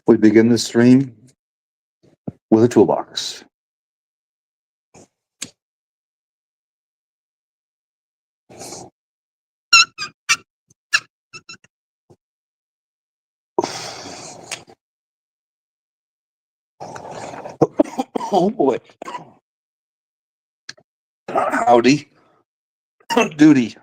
We begin the stream with a toolbox. Oh boy. Howdy. Duty.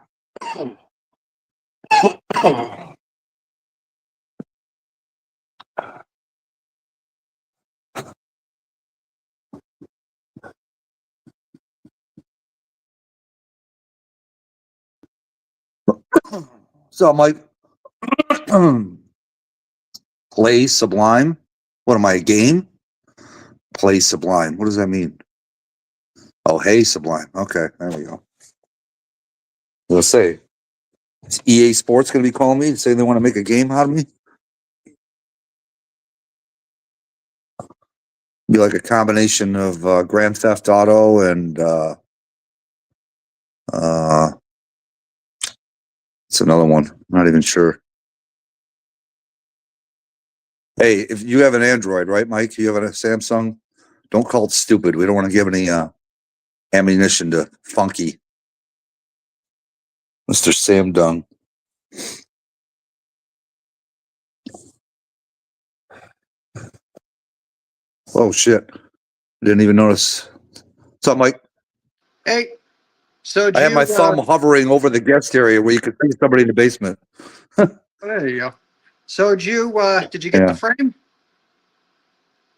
So, Mike, play Sublime. What am I, a game? Play Sublime. What does that mean? Oh, hey, Sublime. Okay, there we go. Let's say, is EA Sports going to be calling me and saying they want to make a game out of me? Be like a combination of Grand Theft Auto and it's another one. I'm not even sure. Hey, if you have an Android, right, Mike? You have a Samsung. Don't call it stupid. We don't want to give any ammunition to Funky, Mr. Sam Dung. Oh shit! Didn't even notice. What's up, Mike? Hey, so I have my thumb hovering over the guest area where you could see somebody in the basement. There you go. So did you get the frame?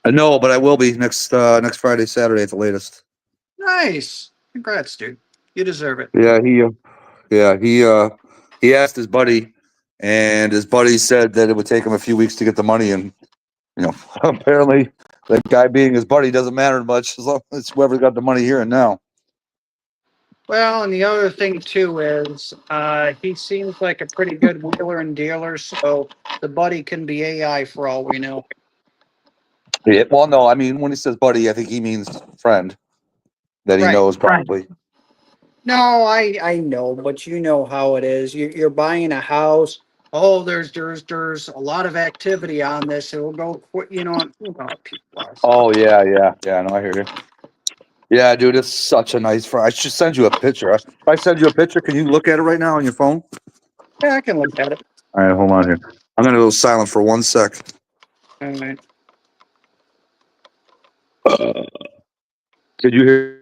No, but I will be next Friday, Saturday at the latest. Nice. Congrats, dude. You deserve it. He asked his buddy, and his buddy said that it would take him a few weeks to get the money, and apparently that guy being his buddy doesn't matter much as long as it's whoever got the money here and now. Well, and the other thing too is he seems like a pretty good wheeler and dealer, so the buddy can be AI for all we know. Yeah, well, no, I mean when he says buddy, I think he means friend that he knows probably. Right. No, I know, but you know how it is. You're buying a house. Oh, there's a lot of activity on this. It will go quick, people are. Oh yeah. No, I hear you. Yeah, dude, it's such a nice frame. I should send you a picture. If I send you a picture, can you look at it right now on your phone? Yeah, I can look at it. All right, hold on here. I'm gonna go silent for 1 sec. All right. Did you hear?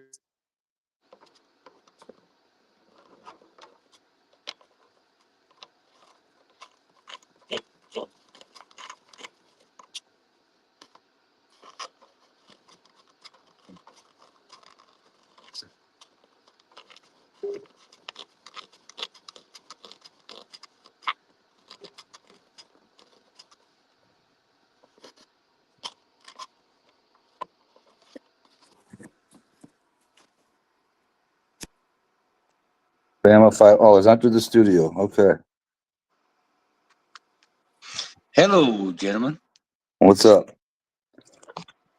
Bama 5. Oh, it's not through the studio. Okay. Hello, gentlemen. What's up?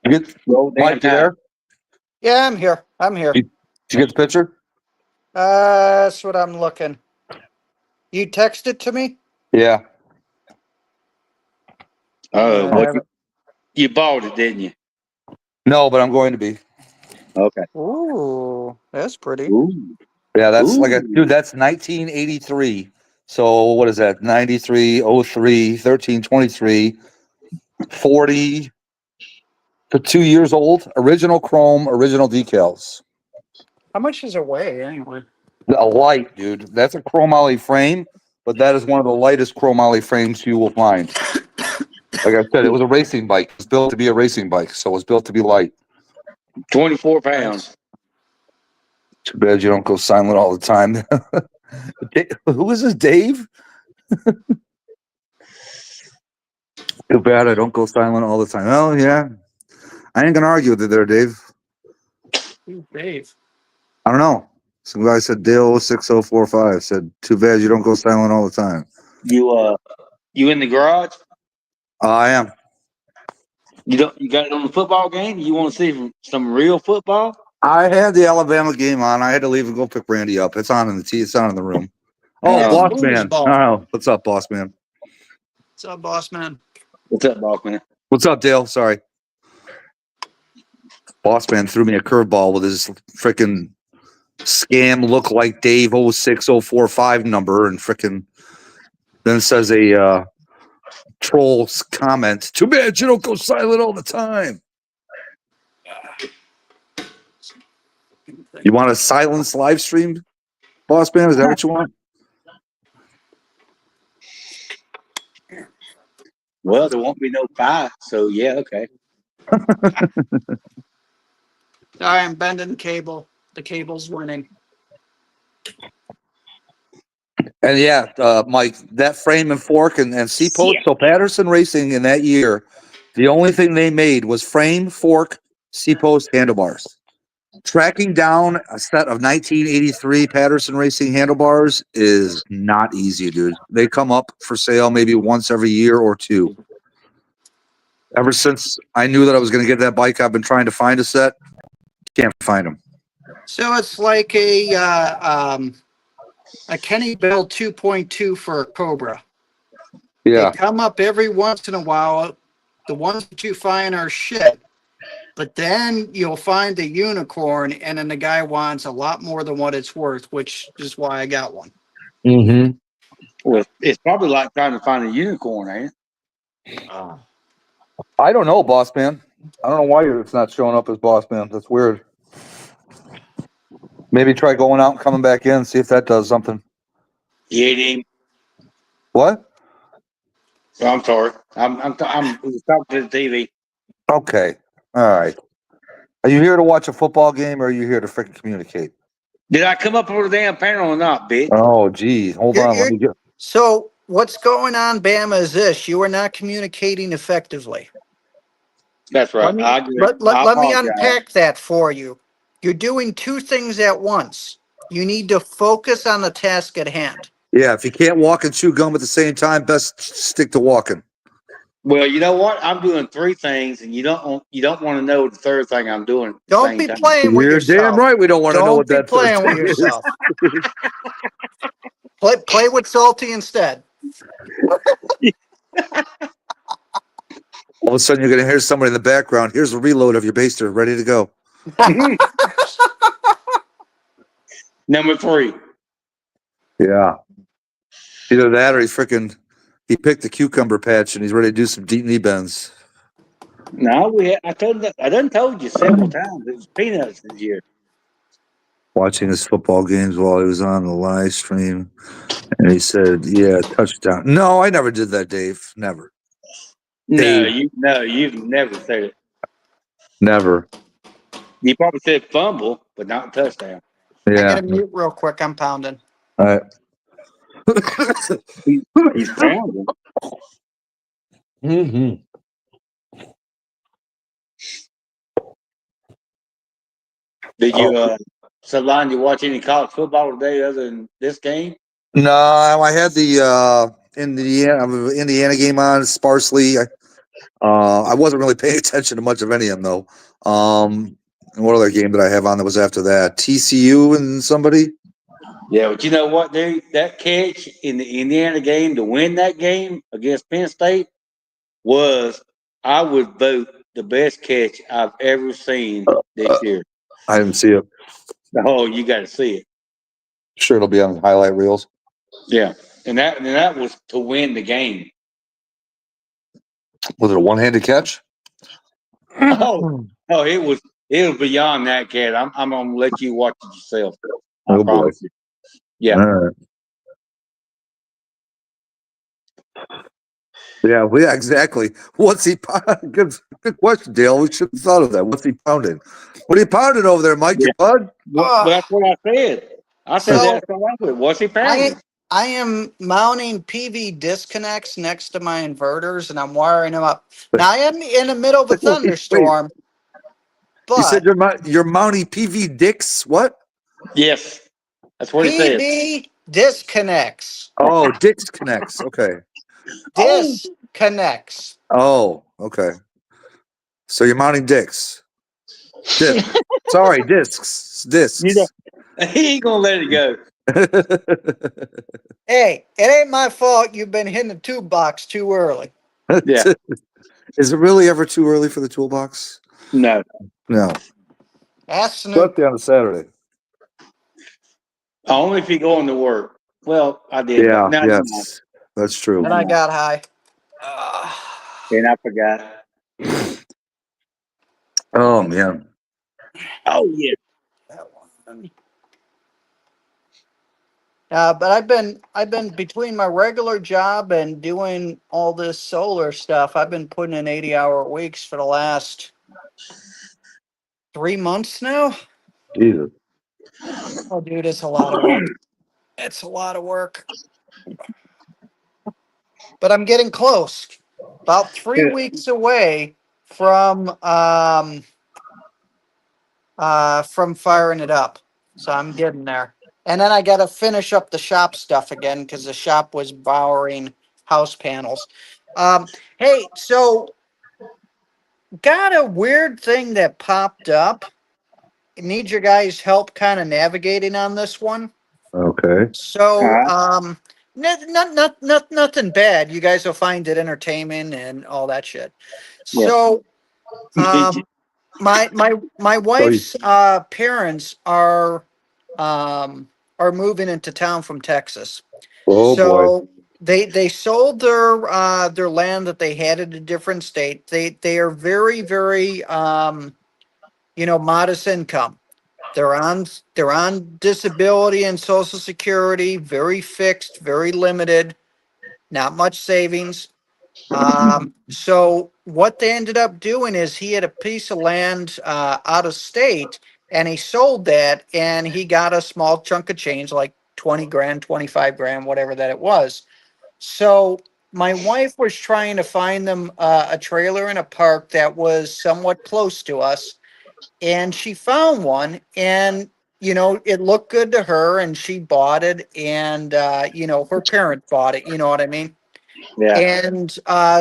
Mike, you there? Yeah, I'm here. Did you get the picture? That's what I'm looking. You texted to me? Yeah. You bought it, didn't you? No, but I'm going to be. Okay. Ooh, that's pretty. Ooh. Yeah, that's dude, that's 1983. So what is that? 93, 03, 13, 23, 40 to 2 years old. Original chrome, original decals. How much does it weigh anyway? A light, dude. That's a chromoly frame, but that is one of the lightest chromoly frames you will find. Like I said, it was a racing bike. It was built to be a racing bike, so it was built to be light. 24 pounds. Too bad you don't go silent all the time. Who is this, Dave? Too bad I don't go silent all the time. Oh, yeah. I ain't going to argue with you there, Dave. Who's Dave? I don't know. Some guy said Dale 6045 said, too bad you don't go silent all the time. You in the garage? I am. You got it on the football game? You want to see some real football? I had the Alabama game on. I had to leave and go pick Randy up. It's on in the room. Oh, That's boss man. foosball. Oh, what's up, boss man? What's up, boss man? What's up, Bachman? What's up, Dale? Sorry. Boss man threw me a curveball with his freaking scam look like Dave 06045 number and freaking then says a troll's comment. Too bad you don't go silent all the time. You want a silence live stream, boss man? Is that what you want? Well, there won't be no fight, so yeah, okay. Sorry, I'm bending the cable. The cable's winning. And yeah, Mike, that frame and fork and C-post. Yeah. So Patterson Racing in that year, the only thing they made was frame, fork, C-post, handlebars. Tracking down a set of 1983 Patterson Racing handlebars is not easy, dude. They come up for sale maybe once every year or two. Ever since I knew that I was going to get that bike, I've been trying to find a set. Can't find them. So it's like a Kenny Bell 2.2 for a Cobra. Yeah. They come up every once in a while. The ones that you find are shit. But then you'll find a unicorn, and then the guy wants a lot more than what it's worth, which is why I got one. Mm-hmm. Well, it's probably like trying to find a unicorn, ain't it? I don't know, boss man. I don't know why it's not showing up as boss man. That's weird. Maybe try going out and coming back in, see if that does something. You ain't even. What? Oh, I'm sorry. I'm talking to the TV. Okay. All right. Are you here to watch a football game or are you here to freaking communicate? Did I come up over the damn panel or not, bitch? Oh, geez. Hold on. Let me get. So what's going on, Bama, is this. You are not communicating effectively. That's right. Let me, I agree. let me apologize. unpack that for you. You're doing two things at once. You need to focus on the task at hand. Yeah, if you can't walk and chew gum at the same time, best stick to walking. Well, you know what? I'm doing three things, and you don't want to know the third thing I'm doing at the Don't same be time. playing with You're yourself. damn right we don't want to know Don't what be that third playing with thing is. yourself. Play with Salty instead. All of a sudden, you're going to hear somebody in the background. Here's a reload of your baster, ready to go. Number three. Yeah. Either that or he picked the cucumber patch and he's ready to do some deep knee bends. No, I done told you several times it was peanuts this year. Watching his football games while he was on the live stream. And he said, yeah, touchdown. No, I never did that, Dave. Never. Dave. You've never said it. Never. You probably said fumble, but not touchdown. I Yeah. gotta mute real quick. I'm pounding. All right. He's pounding. Mm-hmm. Did you, Salon, you watch any college football today other than this game? No, I had the Indiana game on sparsely. I wasn't really paying attention to much of any of them though. And what other game did I have on that was after that? TCU and somebody? Yeah, but you know what, dude? That catch in the Indiana game to win that game against Penn State was, I would vote, the best catch I've ever seen this year. I didn't see it. Oh, you got to see it. Sure, it'll be on the highlight reels. Yeah, and that was to win the game. Was it a one-handed catch? Oh, it was beyond that, cat. I'm gonna let you watch it yourself. I Oh, boy. promise you. Yeah. All right. Yeah, well, yeah, exactly. What's he pounding? Good question, Dale. We should have thought of that. What's he pounding? What are you pounding over there, Mike? Your bud? Well, that's what I said. I said So- that's what I said. What's he pounding? I am mounting PV disconnects next to my inverters, and I'm wiring them up. Now I am in the middle of a thunderstorm, You said but you're mounting PV dicks? What? Yes, that's what he said. PV disconnects. Oh, dicks connects. Okay. Disconnects. Oh, okay. So you're mounting dicks. Sorry, discs. Discs. You know, he ain't gonna let it go. Hey, it ain't my fault you've been hitting the tube box too early. Yeah. Is it really ever too early for the toolbox? No. No. Ask Snoop. Especially on a Saturday. Only if you're going to work. Well, I did. Yeah, No, no, no. yes. That's true. And I got high. And I forgot. Oh man. Oh, yeah. But I've been between my regular job and doing all this solar stuff. I've been putting in 80-hour weeks for the last 3 months now. Jesus. Oh, dude, it's a lot of work. It's a lot of work. But I'm getting close. About 3 weeks away from firing it up. So I'm getting there. And then I got to finish up the shop stuff again because the shop was borrowing house panels. Hey, so got a weird thing that popped up. Need your guys' help kind of navigating on this one. Okay. So, Uh-huh. nothing bad. You guys will find it entertainment and all that shit. Yeah. So, um, my So you, wife's parents are moving into town from Texas. oh boy. So they sold their land that they had in a different state. They are very modest income. They're on they're on disability and social security, very fixed, very limited, not much savings. So what they ended up doing is he had a piece of land out of state and he sold that and he got a small chunk of change, like 20 grand, 25 grand, whatever that it was. So my wife was trying to find them a trailer in a park that was somewhat close to us, and she found one, and it looked good to her, and she bought it, and her parents bought it. You know what I mean? Yeah. And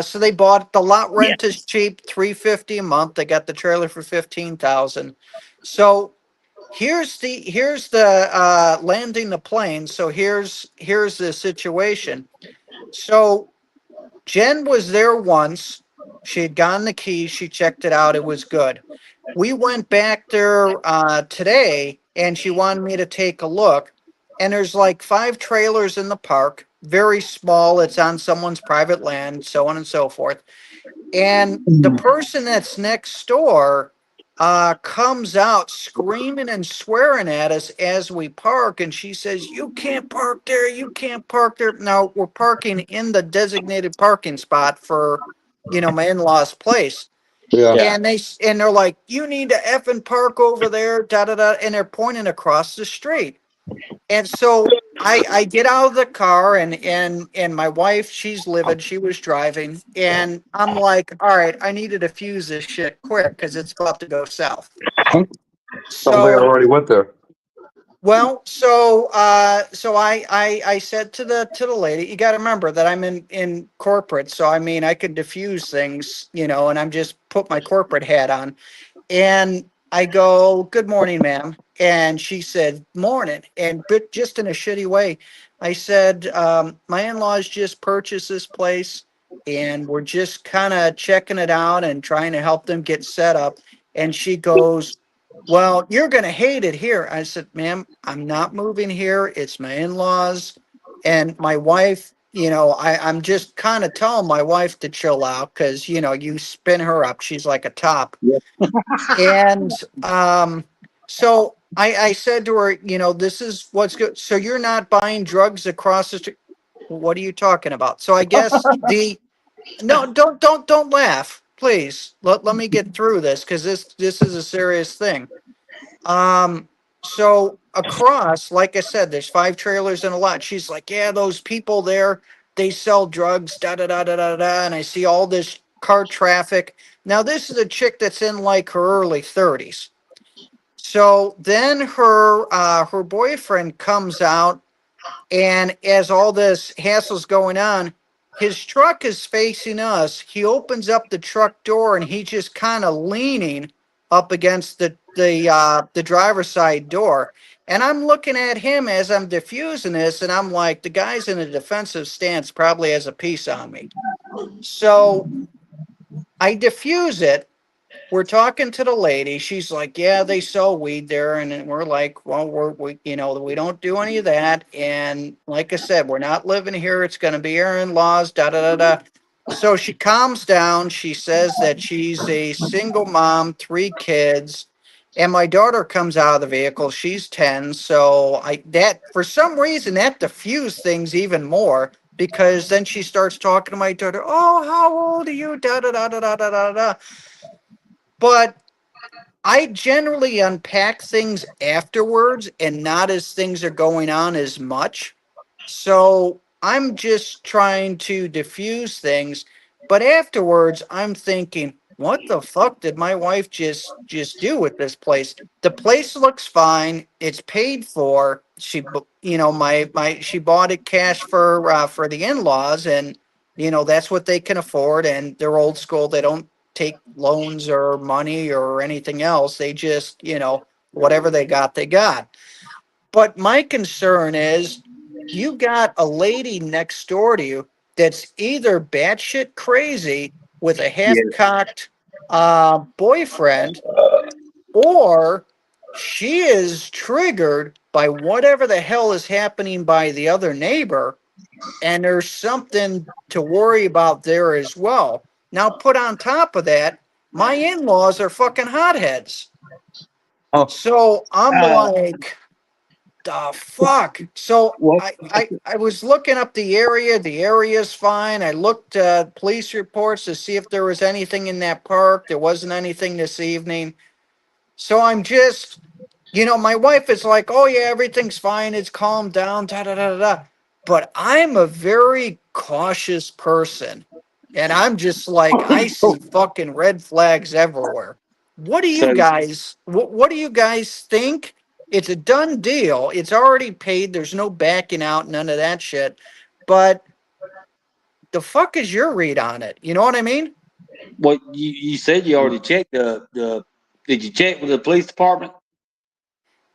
so they bought it. The lot Yeah. rent is cheap, $350 a month. They got the trailer for 15,000. So here's the landing the plane. So here's the situation. So Jen was there once. She had gotten the keys. She checked it out. It was good. We went back there today, and she wanted me to take a look. And there's like 5 trailers in the park, very small. It's on someone's private land, so on and so forth. And the person that's next door comes out screaming and swearing at us as we park. And she says, "You can't park there. You can't park there." Now we're parking in the designated parking spot for, my in law's place. Yeah. Yeah. And they're like, "You need to effing park over there, da da da," and they're pointing across the street. And so I get out of the car, and my wife, she's livid. She was driving, and I'm like, "All right, I need to defuse this shit quick because it's about to go south." Sounds like I So already went there. well, so I said to the lady, "You got to remember that I'm in corporate, so I mean I can diffuse things, and I'm just put my corporate hat on." And I go, "Good morning, ma'am." And she said, "Morning." And but just in a shitty way, I said, "My in-laws just purchased this place, and we're just kind of checking it out and trying to help them get set up." And she goes, "Well, you're going to hate it here." I said, "Ma'am, I'm not moving here. It's my in-laws and my wife." I'm just kind of telling my wife to chill out because, you spin her up. She's like a top. And so I said to her, "This is what's good. So you're not buying drugs across the street." "What are you talking about?" So I guess no, don't laugh, please. Let me get through this because this is a serious thing. So across, like I said, there's 5 trailers in a lot. She's like, "Yeah, those people there, they sell drugs, da da da da da da." And I see all this car traffic. Now, this is a chick that's in like her early 30s. So then her boyfriend comes out, and as all this hassle's going on, his truck is facing us. He opens up the truck door and he's just kind of leaning up against the driver's side door. And I'm looking at him as I'm diffusing this, and I'm like, the guy's in a defensive stance, probably has a piece on me. So I diffuse it. We're talking to the lady. She's like, "Yeah, they sell weed there," and then we're like, "Well, we don't do any of that." And like I said, we're not living here. It's going to be our in-laws. Da da da da. So she calms down. She says that she's a single mom, 3 kids, and my daughter comes out of the vehicle. She's 10. So I that for some reason that diffused things even more because then she starts talking to my daughter. Oh, how old are you? Da da da da da da da da. But I generally unpack things afterwards and not as things are going on as much. So I'm just trying to diffuse things, but afterwards I'm thinking, what the fuck did my wife just do with this place? The place looks fine. It's paid for. My she bought it cash for the in-laws, and that's what they can afford, and they're old school. They don't take loans or money or anything else. They just, whatever they got, they got. But my concern is you got a lady next door to you that's either batshit crazy with a half Yeah. cocked boyfriend, or she is triggered by whatever the hell is happening by the other neighbor, and there's something to worry about there as well. Now, put on top of that, my in laws are fucking hotheads. Oh, So I'm Uh, like, the fuck? So what? I was looking up the area. The area's fine. I looked police reports to see if there was anything in that park. There wasn't anything this evening. So I'm just, my wife is like, oh yeah, everything's fine. It's calmed down. Da da da da. Da. But I'm a very cautious person, and I'm just like, I see fucking red flags everywhere. What do you So, guys? What do you guys think? It's a done deal. It's already paid. There's no backing out. None of that shit. But the fuck is your read on it? You know what I mean? what you said you already checked the. Did you check with the police department?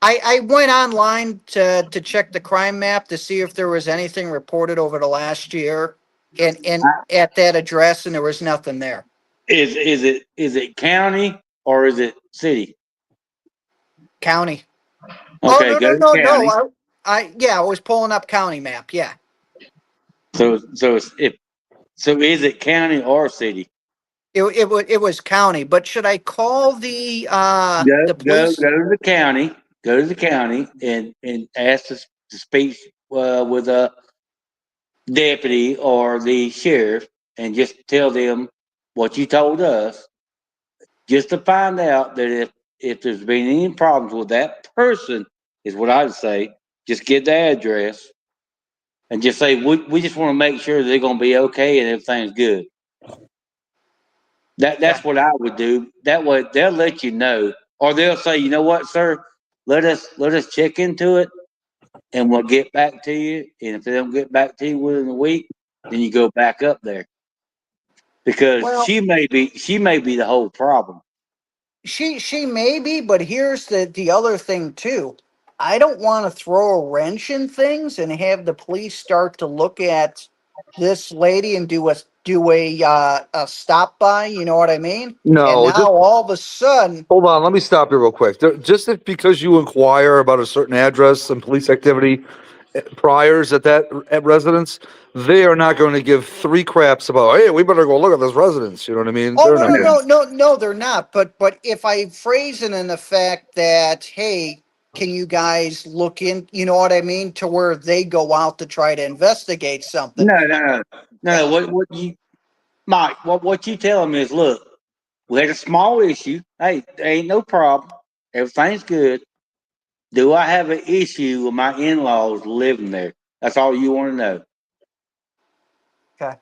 I went online to check the crime map to see if there was anything reported over the last year and at that address, and there was nothing there. Is it county or is it city? County. Oh Okay, no go no to no no. county. I yeah, I was pulling up county map. Yeah. So is it county or city? It was county, but should I call the police? Go to the county. Go to the county and ask to speak with a deputy or the sheriff, and just tell them what you told us, just to find out that if there's been any problems with that person, is what I'd say. Just get the address and just say we just want to make sure they're going to be okay and everything's good. Okay. That's what I would do. That way they'll let you know, or they'll say, you know what, sir, let us check into it, and we'll get back to you. And if they don't get back to you within a week, then you go back up there, because Well, she may be the whole problem. she may be, but here's the other thing too. I don't want to throw a wrench in things and have the police start to look at this lady and do a stop by. You know what I mean? And no, now just all of a sudden, hold on. Let me stop you real quick. Just because you inquire about a certain address and police activity priors at residence, they are not going to give three craps about, hey, we better go look at this residence. You know what I mean? oh They're no not no going no no no, they're not. But if I phrase it in the fact that, hey, can you guys look in? You know what I mean? To where they go out to try to investigate something. No, no, no, no. What you, Mike? What you tell them is, look, we had a small issue. Hey, there ain't no problem. Everything's good. Do I have an issue with my in-laws living there? That's all you want to know. Okay.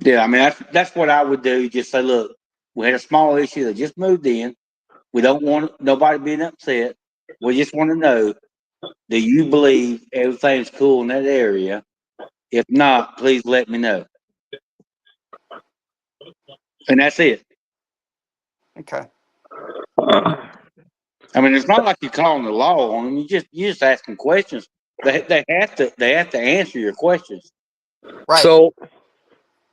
Yeah, I mean that's what I would do. Just say, look, we had a small issue. They just moved in. We don't want nobody being upset. We just want to know: do you believe everything's cool in that area? If not, please let me know. And that's it. Okay. to. I mean, it's not like you're calling the law on them. You just asking questions. They have to answer your questions. Right. So,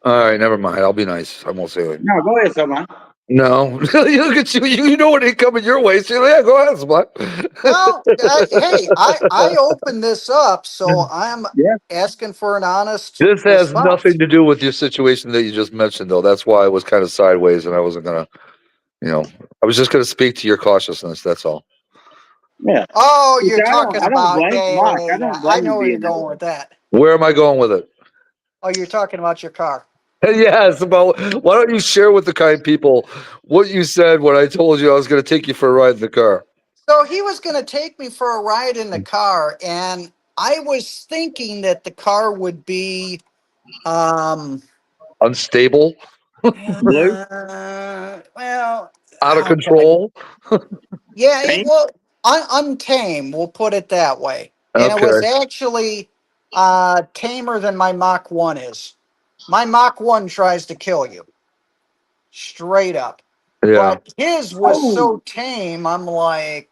all right, never mind. I'll be nice. I won't say it. No, go ahead, someone. No, look at you. You know what ain't coming your way. So yeah, go ahead, Spot. No, hey, I opened this up, so I'm Yeah. asking for an honest This has response. nothing to do with your situation that you just mentioned, though. That's why I was kind of sideways, and I wasn't gonna, I was just gonna speak to your cautiousness. That's all. Yeah. Oh, Which you're I don't. talking I don't about, blame yeah, yeah, Mike. yeah, I yeah. don't I blame know him where you're being that going way. with that. Where am I going with it? Oh, you're talking about your car. Yes, about why don't you share with the kind people what you said when I told you I was going to take you for a ride in the car? So he was going to take me for a ride in the car, and I was thinking that the car would be, um, Unstable, Blue well, out of how can I? control. Yeah, it pink. will untamed. We'll put it that way. And it was Okay, actually tamer than my Mach 1 is. My Mach 1 tries to kill you straight up, yeah, but his was Oh, so tame. I'm like,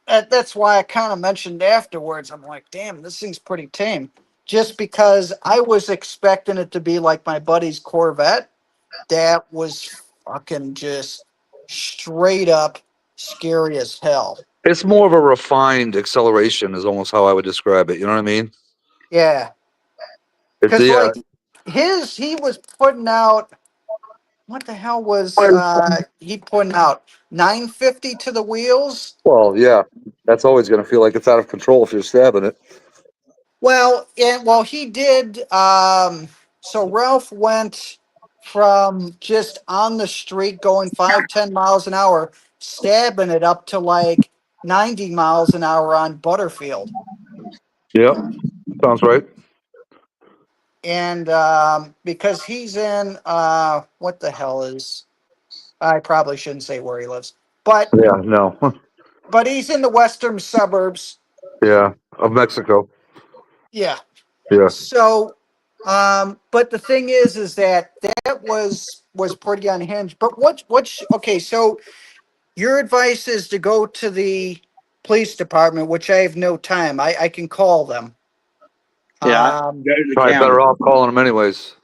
that's why I kind of mentioned afterwards. I'm like, damn, this thing's pretty tame. Just because I was expecting it to be like my buddy's Corvette, that was fucking just straight up scary as hell. it's more of a refined acceleration, is almost how I would describe it. You know what I mean? Yeah, It's because yeah. like he was putting out, what the hell was he putting out, 950 to the wheels. Well, yeah, that's always going to feel like it's out of control if you're stabbing it. Well, and well, he did. So Ralph went from just on the street going 5-10 miles an hour, stabbing it up to like 90 miles an hour on Butterfield. Yep, sounds right. And because he's in, what the hell is? I probably shouldn't say where he lives, Yeah, no, but he's in the western suburbs. yeah, of Mexico. Yeah. Yeah. So, but the thing is that was pretty unhinged. But okay? So your advice is to go to the police department, which I have no time. I can call them. yeah. Um, Go to the Probably county. better off calling them anyways.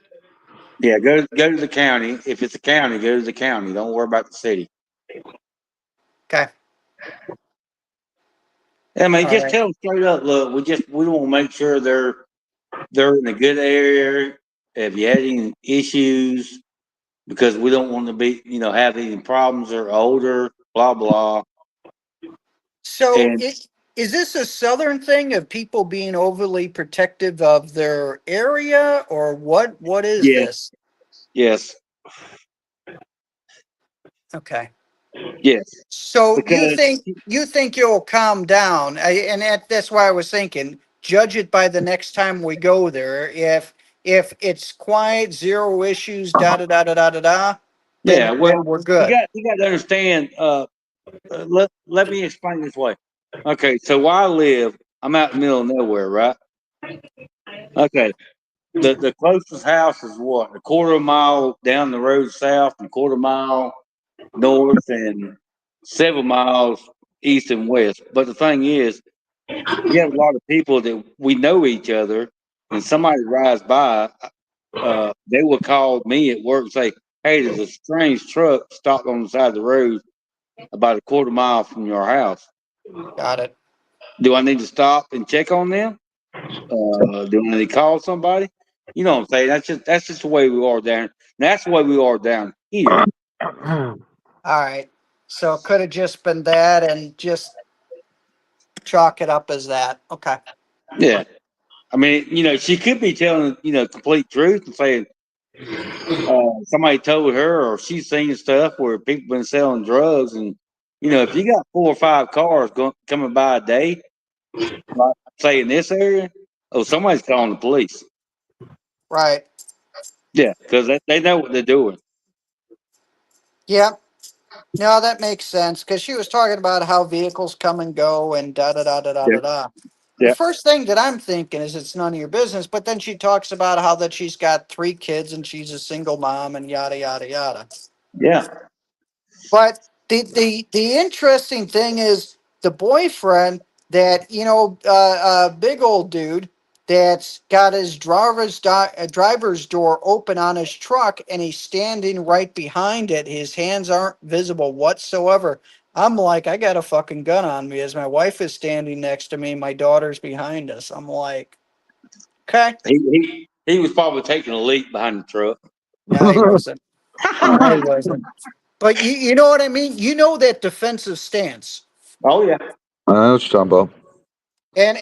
Yeah, go to the county. If it's a county, go to the county. Don't worry about the city. okay. I mean, All just right. tell them straight up. Look, we want to make sure they're in a good area. If you had any issues, because we don't want to be, have any problems or older, blah blah. So And is this a southern thing of people being overly protective of their area, or what? What is yes, this? yes, Okay. yes, So because you think you'll calm down, and that's why I was thinking. Judge it by the next time we go there. If it's quiet, zero issues, da da da da da da da, yeah. then Well, we're good. you got to understand. Let me explain this way. Okay, so where I live, I'm out in the middle of nowhere, right? Okay, the closest house is what, a quarter mile down the road south, and a quarter mile north, and 7 miles east and west. But the thing is, we have a lot of people that we know each other, and somebody rides by, they will call me at work and say, "Hey, there's a strange truck stopped on the side of the road about a quarter mile from your house. Got it. Do I need to stop and check on them? Do I need to call somebody? You know what I'm saying? That's just the way we are down. That's the way we are down here. All right. So it could have just been that, and just chalk it up as that. Okay. Yeah. I mean, she could be telling, complete truth and saying somebody told her, or she's seen stuff where people been selling drugs, and if you got 4 or 5 cars coming by a day, like say in this area, oh, somebody's calling the police. Right. Yeah, because they know what they're doing. Yep. No, that makes sense because she was talking about how vehicles come and go and da da da da da Yeah, da da. The yeah, first thing that I'm thinking is it's none of your business, but then she talks about how that she's got 3 kids and she's a single mom and yada yada yada. yeah. But The interesting thing is the boyfriend that big old dude that's got his driver's door open on his truck and he's standing right behind it. His hands aren't visible whatsoever. I'm like, I got a fucking gun on me as my wife is standing next to me. My daughter's behind us. I'm like, okay, He was probably taking a leak behind the truck. no, he wasn't. No, he wasn't. But you know what I mean. You know that defensive stance. Oh yeah. I know what you're talking about. And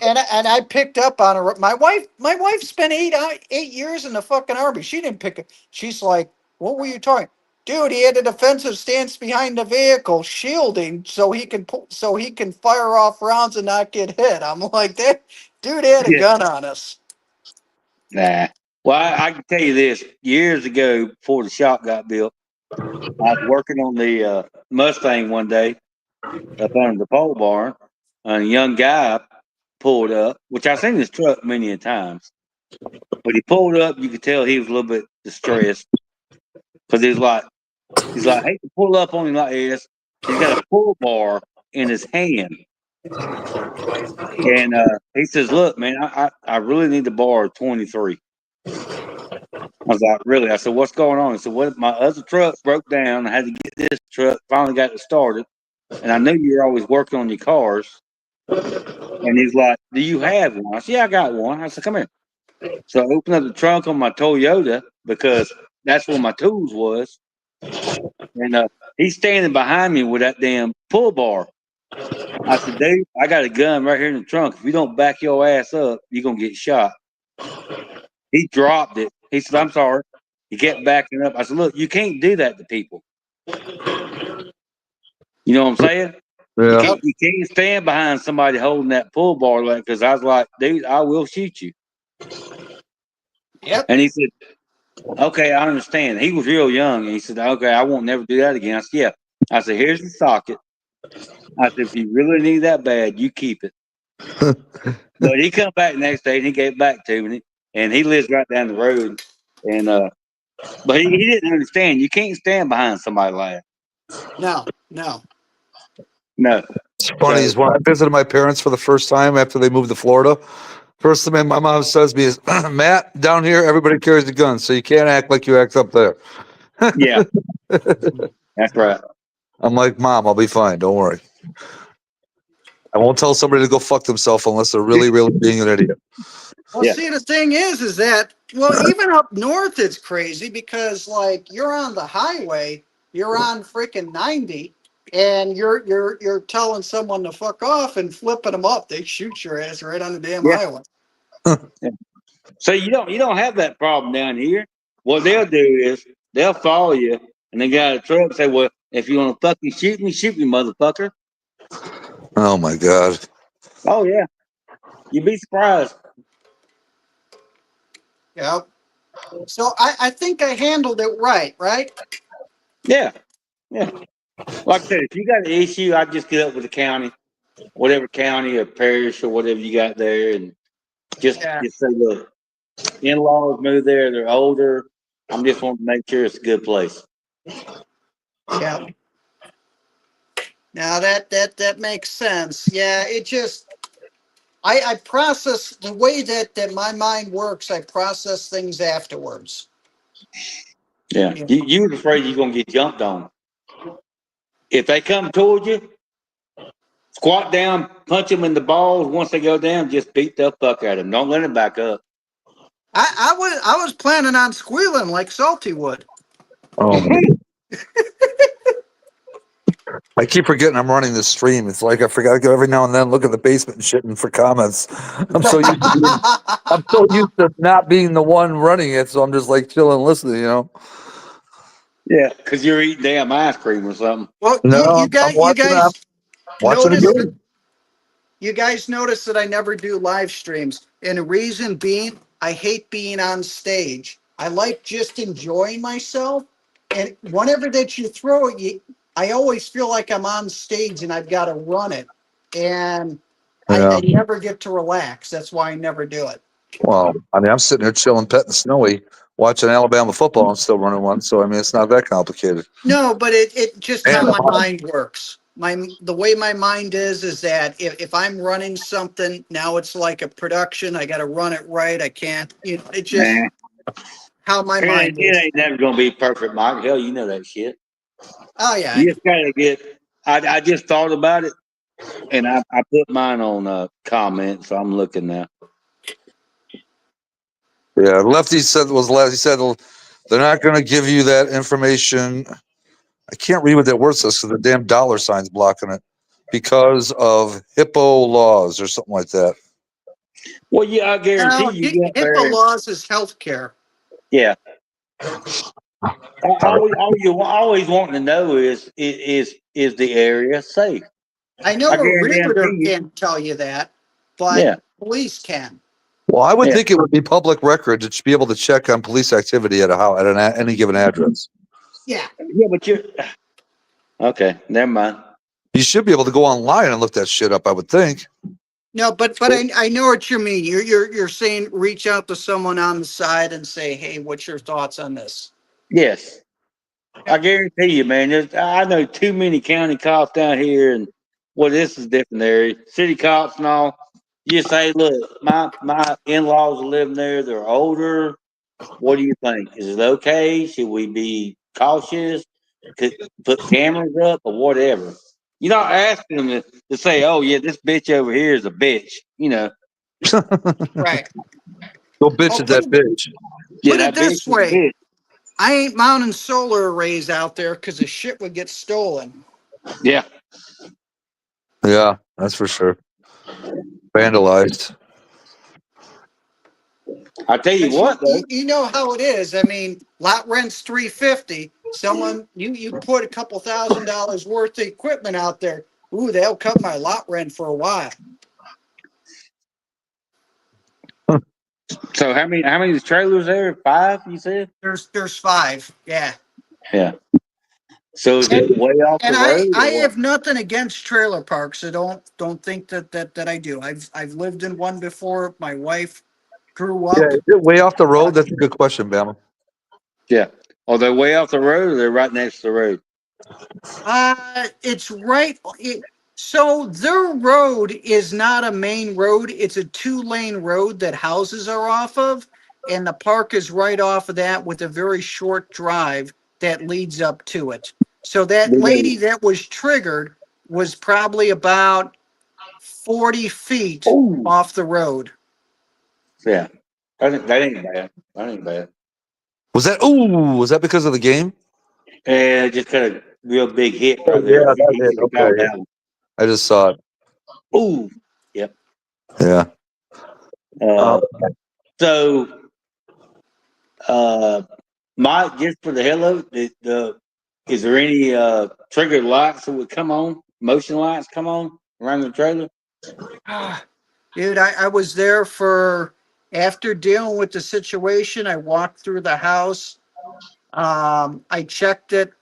I picked up on her. My wife spent 8 years in the fucking army. She didn't pick it. She's like, what were you talking? Dude, he had a defensive stance behind the vehicle, shielding so he can fire off rounds and not get hit. I'm like, that dude had a Yeah. gun on us. Nah. Well, I can tell you this. Years ago, before the shop got built, I was working on the Mustang one day up under the pole barn, and a young guy pulled up, which I've seen his truck many a times. But he pulled up, you could tell he was a little bit distressed because he's like, I hate to pull up on him like this. He's got a pull bar in his hand. And he says, look, man, I really need to borrow 23. I was like, really? I said, what's going on? He said, well, my other truck broke down. I had to get this truck, finally got it started. And I knew you were always working on your cars. And he's like, do you have one? I said, yeah, I got one. I said, come here. So I opened up the trunk on my Toyota because that's where my tools was. And he's standing behind me with that damn pull bar. I said, dude, I got a gun right here in the trunk. If you don't back your ass up, you're going to get shot. He dropped it. He said, I'm sorry. He kept backing up. I said, look, you can't do that to people. You know what I'm saying? Yeah. You can't stand behind somebody holding that pull bar like because I was like, dude, I will shoot you. Yep. And he said, okay, I understand. He was real young, and he said, okay, I won't never do that again. I said, yeah. I said, here's the socket. I said, if you really need that bad, you keep it. But he come back the next day and he gave it back to me, and he lives right down the road. And but he didn't understand. You can't stand behind somebody like that. No. No. It's funny So is when I visited my parents for the first time after they moved to Florida. First thing my mom says to me is, Matt, down here everybody carries a gun, so you can't act like you act up there. yeah, that's right. I'm like, Mom, I'll be fine. Don't worry. I won't tell somebody to go fuck themselves unless they're really, really being an idiot. Well, Yeah. see, the thing is that even up north, it's crazy because like you're on the highway, you're on freaking 90, and you're telling someone to fuck off and flipping them up. They shoot your ass right on the damn Yeah. highway. Yeah. So you don't have that problem down here. What they'll do is they'll follow you and they got a truck and say, well, if you want to fucking shoot me, motherfucker. Oh my God. Oh yeah. You'd be surprised. Yep. So I think I handled it right? Yeah. Yeah. Like I said, if you got an issue, I just get up with the county, whatever county or parish or whatever you got there, and Yeah. just say, look, in-laws moved there, they're older. I'm just wanting to make sure it's a good place. Yeah. Now that makes sense. Yeah, it just I process the way that my mind works. I process things afterwards. Yeah. Yeah. You was afraid you're gonna get jumped on. If they come toward you, squat down, punch them in the balls. Once they go down, just beat the fuck out of them. Don't let them back up. I was planning on squealing like Salty would. Oh my. I keep forgetting I'm running this stream. It's like I forgot to go every now and then look at the basement and shit and for comments. I'm so used to not being the one running it, so I'm just like chilling, listening. Yeah, because you're eating damn ice cream or something. Well, No, you I'm guys, you watching. I'm guys watching a notice game. you guys notice that I never do live streams, and the reason being, I hate being on stage. I like just enjoying myself, and whenever that you throw it, I always feel like I'm on stage and I've got to run it, and I Yeah. never get to relax. That's why I never do it. Well, I mean, I'm sitting here chilling, petting Snowy, watching Alabama football. I'm still running one, so I mean, it's not that complicated. No, but it just how And my mind works. The way my mind is that if I'm running something now, it's like a production. I got to run it right. I can't. It just Man, how my it ain't, mind it is. ain't never gonna be perfect, Mike. Hell, you know that shit. Oh yeah, You just gotta get. I just thought about it, and I put mine on comment, so I'm looking now. yeah, Lefty said he said they're not going to give you that information. I can't read what that word says because the damn dollar sign's blocking it because of HIPAA laws or something like that. Well, yeah, I guarantee now you get HIPAA there. laws is healthcare. Yeah. Always wanting to know is the area safe? I know I a realtor guarantee you. can't tell you that, but Yeah. police can. Well, I would Yeah. think it would be public record to be able to check on police activity at any given address. Yeah. Yeah, but you're okay. Never mind. You should be able to go online and look that shit up. I would think. No, but I know what you mean. You're saying reach out to someone on the side and say, hey, what's your thoughts on this? Yes, I guarantee you, man. I know too many county cops down here, and well, this is different area. City cops and all. You say, look, my in laws are living there. They're older. What do you think? Is it okay? Should we be cautious? Could put cameras up or whatever? You're not asking them to say, "Oh yeah, this bitch over here is a bitch." You know, Right. Go bitch Oh, at that bitch. yeah, put it that bitch this is a way. bitch. I ain't mounting solar arrays out there because the shit would get stolen. Yeah, Yeah, that's for sure. Vandalized. I tell you 'Cause what, though. you know how it is. I mean, lot rent's $350. Someone you put a couple $1,000 worth of equipment out there. Ooh, they'll cut my lot rent for a while. So how many trailers there? 5, you said? There's 5. Yeah. Yeah. So is And it way off the and road I or what? have nothing against trailer parks. So don't think that I do. I've lived in one before. My wife grew Yeah, up. is it way off the road? That's a good question, Bama. Yeah. Are they way off the road or they're right next to the road? It's right. So their road is not a main road. It's a 2-lane road that houses are off of, and the park is right off of that with a very short drive that leads up to it. So that Do lady they? that was triggered was probably about 40 feet Oh, off the road. yeah. That ain't bad. That ain't bad. Was that because of the game? Yeah, just got a real big hit Oh, right yeah, there. that He did. should have called Okay. that one. I just saw it. Ooh, yep. Yeah. Uh, so, uh, Mike, just for the hell of it, is there any trigger lights that would come on? Motion lights come on around the trailer? Dude, I was there for after dealing with the situation. I walked through the house. I checked it.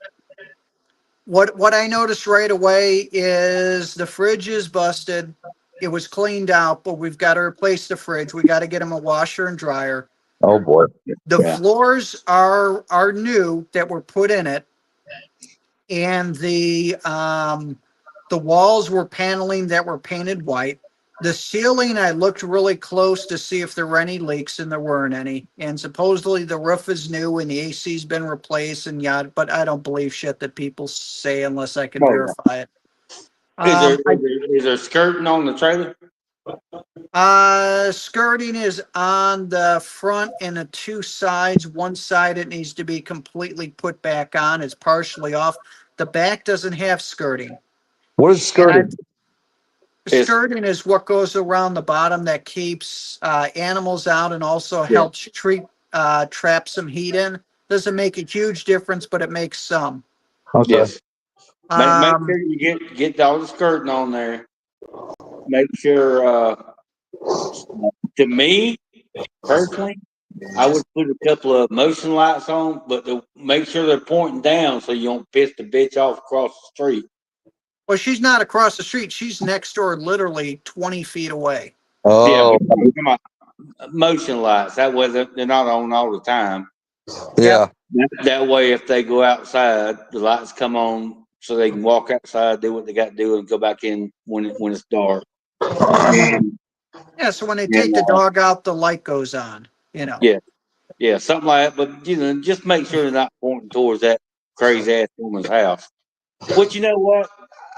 What I noticed right away is the fridge is busted. It was cleaned out, but we've got to replace the fridge. We got to get him a washer and dryer. Oh boy. The Yeah. floors are new that were put in it, and the walls were paneling that were painted white. The ceiling, I looked really close to see if there were any leaks, and there weren't any. And supposedly the roof is new and the AC's been replaced and yada, but I don't believe shit that people say unless I can Oh, yeah. verify it. Is there, is I there is there skirting on the trailer? skirting is on the front and the 2 sides. One side it needs to be completely put back on. It's partially off. The back doesn't have skirting. What is And I skirting? It's skirting is what goes around the bottom that keeps animals out and also yeah. helps trap some heat in. Doesn't make a huge difference, but it makes some. Okay. Yes. Make Um, sure you get all the skirting on there. Make sure. To me personally, I would put a couple of motion lights on, but make sure they're pointing down so you don't piss the bitch off across the street. well, she's not across the street. She's next door, literally 20 feet away. Yeah, Oh, but come on. motion lights. That way they're not on all the time. Yeah. That way, if they go outside, the lights come on so they can walk outside, do what they got to do, and go back in when it's dark. And, Yeah, so when they take the dog out, the light goes on. yeah, something like that. But just make sure they're not pointing towards that crazy ass woman's house. Which you know what?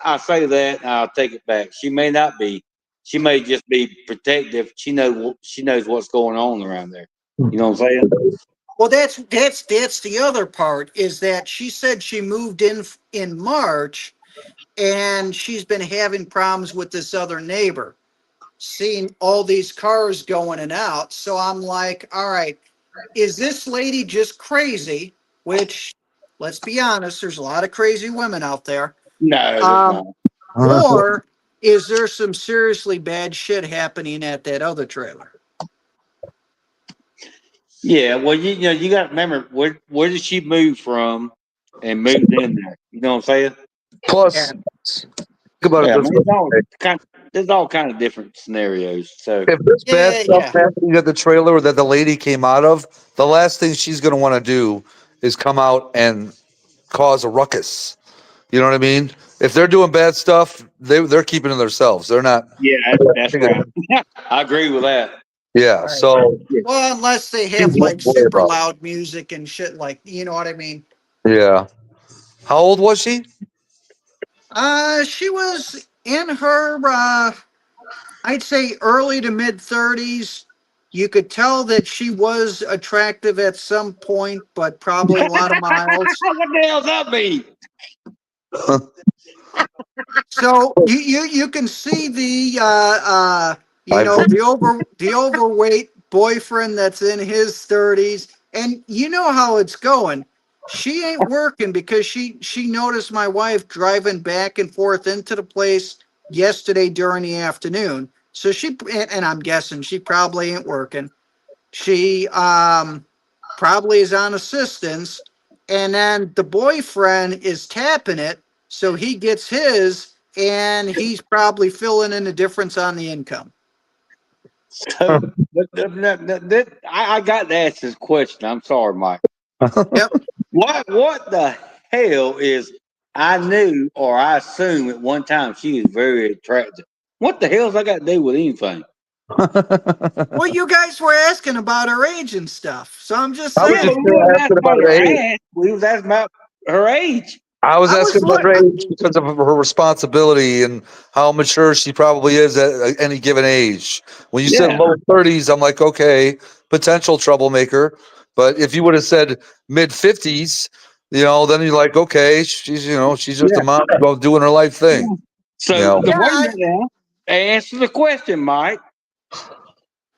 I say that, and I'll take it back. She may not be. She may just be protective. She knows what's going on around there. You know what I'm saying? Well, that's the other part is that she said she moved in March, and she's been having problems with this other neighbor, seeing all these cars going and out. So I'm like, all right, is this lady just crazy? Which, let's be honest, there's a lot of crazy women out there. No, there's Um, not. or is there some seriously bad shit happening at that other trailer? Yeah, well, you got to remember where did she move from and moved in there? You know what I'm saying? Plus, Yeah. think about Yeah, it I this mean, way. there's all kind of different scenarios. So If there's bad Yeah, stuff yeah. happening at the trailer that the lady came out of, the last thing she's going to want to do is come out and cause a ruckus. You know what I mean? If they're doing bad stuff, they're keeping to themselves. They're not. yeah, that's right. I agree with that. Yeah. Right. So Well, unless they she's have nothing like to worry super about. loud music and shit, like, you know what I mean? Yeah. How old was she? She was in her, I'd say early to mid 30s. You could tell that she was attractive at some point, but probably a lot of miles. What the hell's that mean? So you can see the I've the overweight boyfriend that's in his 30s, and you know how it's going. She ain't working because she noticed my wife driving back and forth into the place yesterday during the afternoon. So and I'm guessing she probably ain't working. She probably is on assistance, and then the boyfriend is tapping it, so he gets his, and he's probably filling in the difference on the income. So, I got to ask this question. I'm sorry, Mike. Yep. What the hell is? I knew or I assumed at one time she was very attractive. What the hell's I got to do with anything? Well, you guys were asking about her age and stuff, so I'm just I was Yeah, just but saying. we wasn't asking asking about about her her age. ass. We was asking about her age. I was I was asking about look. her age because of her responsibility and how mature she probably is at any given age. When you said Yeah. low 30s, I'm like, okay, potential troublemaker. But if you would have said mid 50s, then you're like, okay, she's just a Yeah. mom doing her life thing. So You the Yeah, wait a minute now. Answer the question, Mike.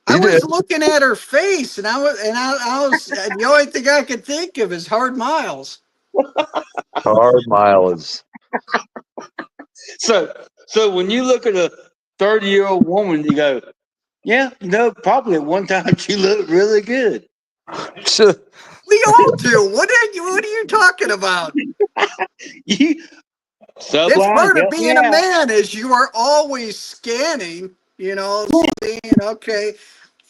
I He did. was looking at her face, and I was the only thing I could think of is hard miles. Hard mileage. So when you look at a 30-year-old woman, you go, yeah, probably at one time she looked really good. We all do. What are you talking about? You That's Sublime, part of help me being a out. man is you are always scanning, seeing, okay,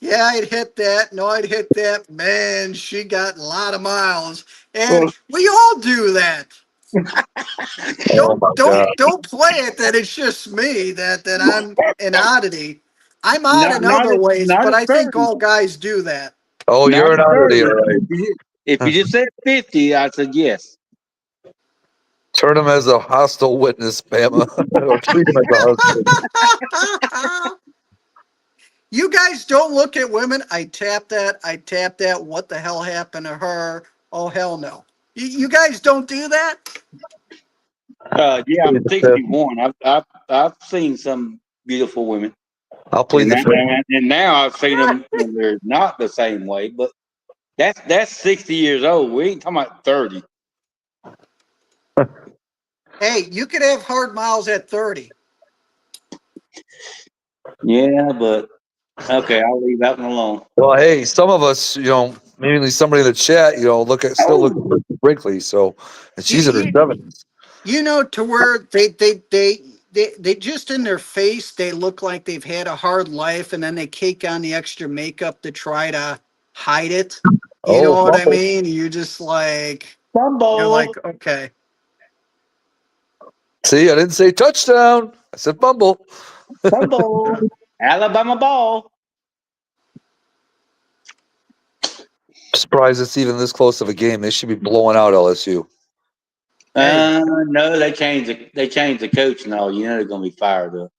yeah, I'd hit that. No, I'd hit that. Man, she got a lot of miles. And Well, we all do that. Oh my God. Don't play it that it's just me, that I'm an oddity. I'm odd not in not other at ways, not but at I think 30. all guys do that. Oh, Not you're at an oddity, 30. all right. If you just said 50, I said yes. Turn him as a hostile witness, Bama, or treat him as a husband. You guys don't look at women. I tap that. I tap that. What the hell happened to her? Oh, hell no. You guys don't do that? Yeah, I'm 61. I've seen some beautiful women, I'll plead the fifth. and now I've seen them when they're not the same way. But that's 60 years old. We ain't talking about 30. Hey, you could have hard miles at 30. Yeah, but okay, I'll leave that one alone. Well, hey, some of us, mainly somebody in the chat, still looking for Brinkley. So, and You, she's in her you, 70s. to where they they just in their face they look like they've had a hard life, and then they cake on the extra makeup to try to hide it. You know Oh, what I fumble. mean? You're just like you're Fumble. like okay. See, I didn't say touchdown. I said fumble. Fumble. Alabama ball. Surprised it's even this close of a game. They should be blowing out LSU. Hey, No, they changed the coach and all. You know they're gonna be fired up.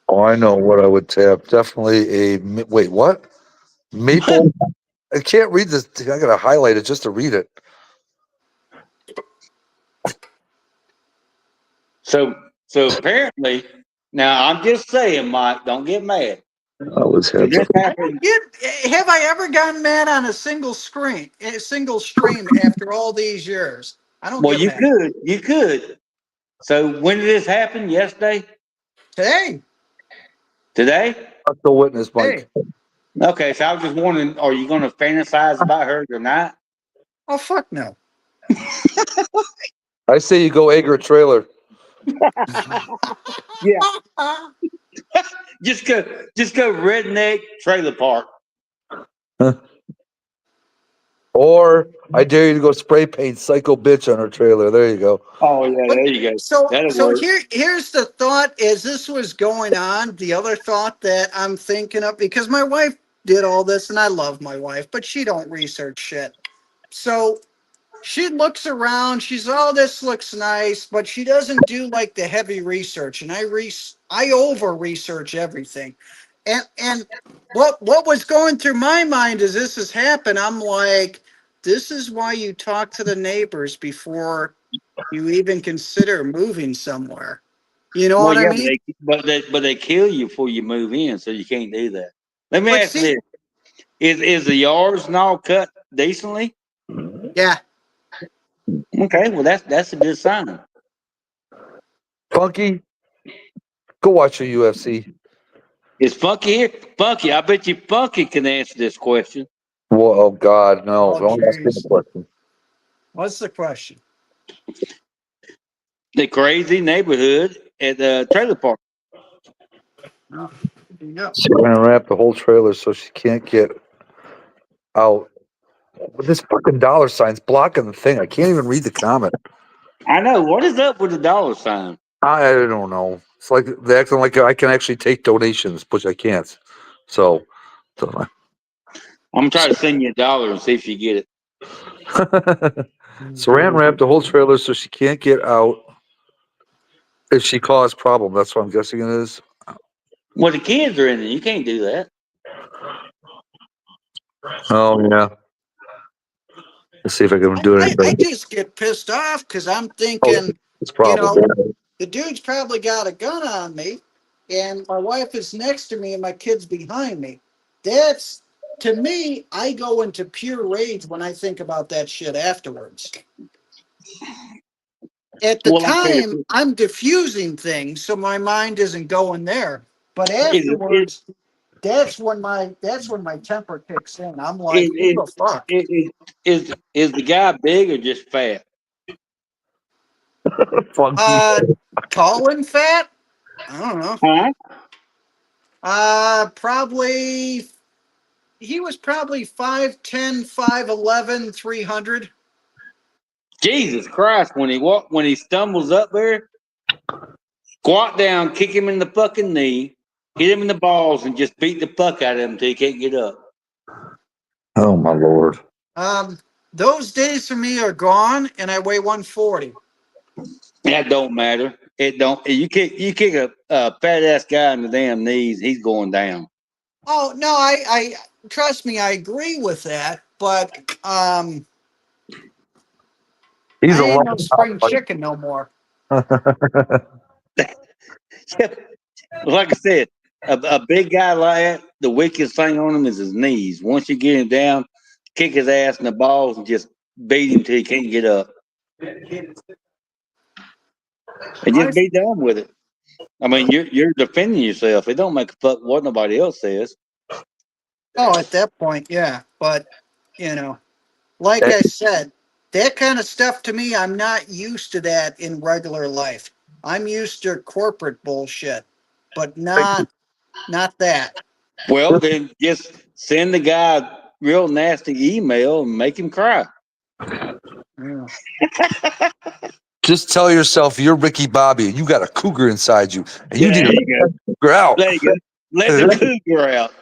Oh, I know what I would tap. Definitely wait. What? Maple. I can't read this. I gotta highlight it just to read it. So apparently, now I'm just saying, Mike, don't get mad. I was heads up. This happened. have I ever gotten mad on a single stream after all these years? I don't Well, get mad. you could. So when did this happen? Yesterday? Today, Today? I'm the witness, hey, Mike. Okay, so I was just wondering, are you going to fantasize about her or not? oh fuck no. I say you go egg her trailer. Yeah. Just go redneck trailer park. Or I dare you to go spray paint psycho bitch on her trailer. There you go. Oh yeah, But there you go. so That'll so work. here's the thought as this was going on, the other thought that I'm thinking of, because my wife did all this and I love my wife, but she don't research shit. So she looks around, she's oh this looks nice, but she doesn't do like the heavy research, and I over research everything. And what was going through my mind as this has happened, I'm like, this is why you talk to the neighbors before you even consider moving somewhere. You know Well, what I yeah, mean? but they kill you before you move in, so you can't do that. Let me But ask you see, this: is the yards and all cut decently? yeah, Okay, well that's a good sign. Funky, go watch your UFC. Is Funky here? Funky, I bet you Funky can answer this question. Whoa, oh God, no! oh Don't ask me the jeez, question. what's the question? The crazy neighborhood at the trailer park. Oh, there you go. She's gonna wrap the whole trailer so she can't get out. But this fucking dollar sign's blocking the thing. I can't even read the comment. I know. What is up with the dollar sign? I don't know. It's like they're acting like I can actually take donations, which I can't. So I'm gonna try to send you $1 and see if you get it. Saran wrapped the whole trailer so she can't get out if she caused problem. That's what I'm guessing it is. Well, the kids are in it. You can't do that. Oh yeah. Let's see if I can do it. I just get pissed off because I'm Oh, thinking, it's you problem. know, the dude's probably got a gun on me, and my wife is next to me, and my kid's behind me. That's to me, I go into pure rage when I think about that shit afterwards. At the Well, I'm saying, time, I'm diffusing things, so my mind isn't going there. But is afterwards, that's when my temper kicks in. I'm like, who is the fuck? is the guy big or just fat? Funky. Uh, tall and fat? I don't know. Huh? Probably he was probably 5'10", 5'11", 300. Jesus Christ! When he stumbles up there, squat down, kick him in the fucking knee, hit him in the balls, and just beat the fuck out of him until he can't get up. Oh my lord. Those days for me are gone, and I weigh 140. That don't matter. It don't. You kick a fat ass guy in the damn knees, he's going down. Oh no, I trust me, I agree with that, but He's I a ain't long no spring top chicken no more. Like I said, a big guy like that, the weakest thing on him is his knees. Once you get him down, kick his ass in the balls and just beat him till he can't get up. And I, just be done with it. I mean, you're defending yourself. It don't make a fuck what nobody else says. oh, at that point, yeah, but you know, like I said, that kind of stuff to me, I'm not used to that in regular life. I'm used to corporate bullshit, but not that. Well, then just send the guy a real nasty email and make him cry. Yeah. Just tell yourself you're Ricky Bobby and you got a cougar inside you, and you Yeah, need there to you go. let the cougar out. There you go. Let the cougar out.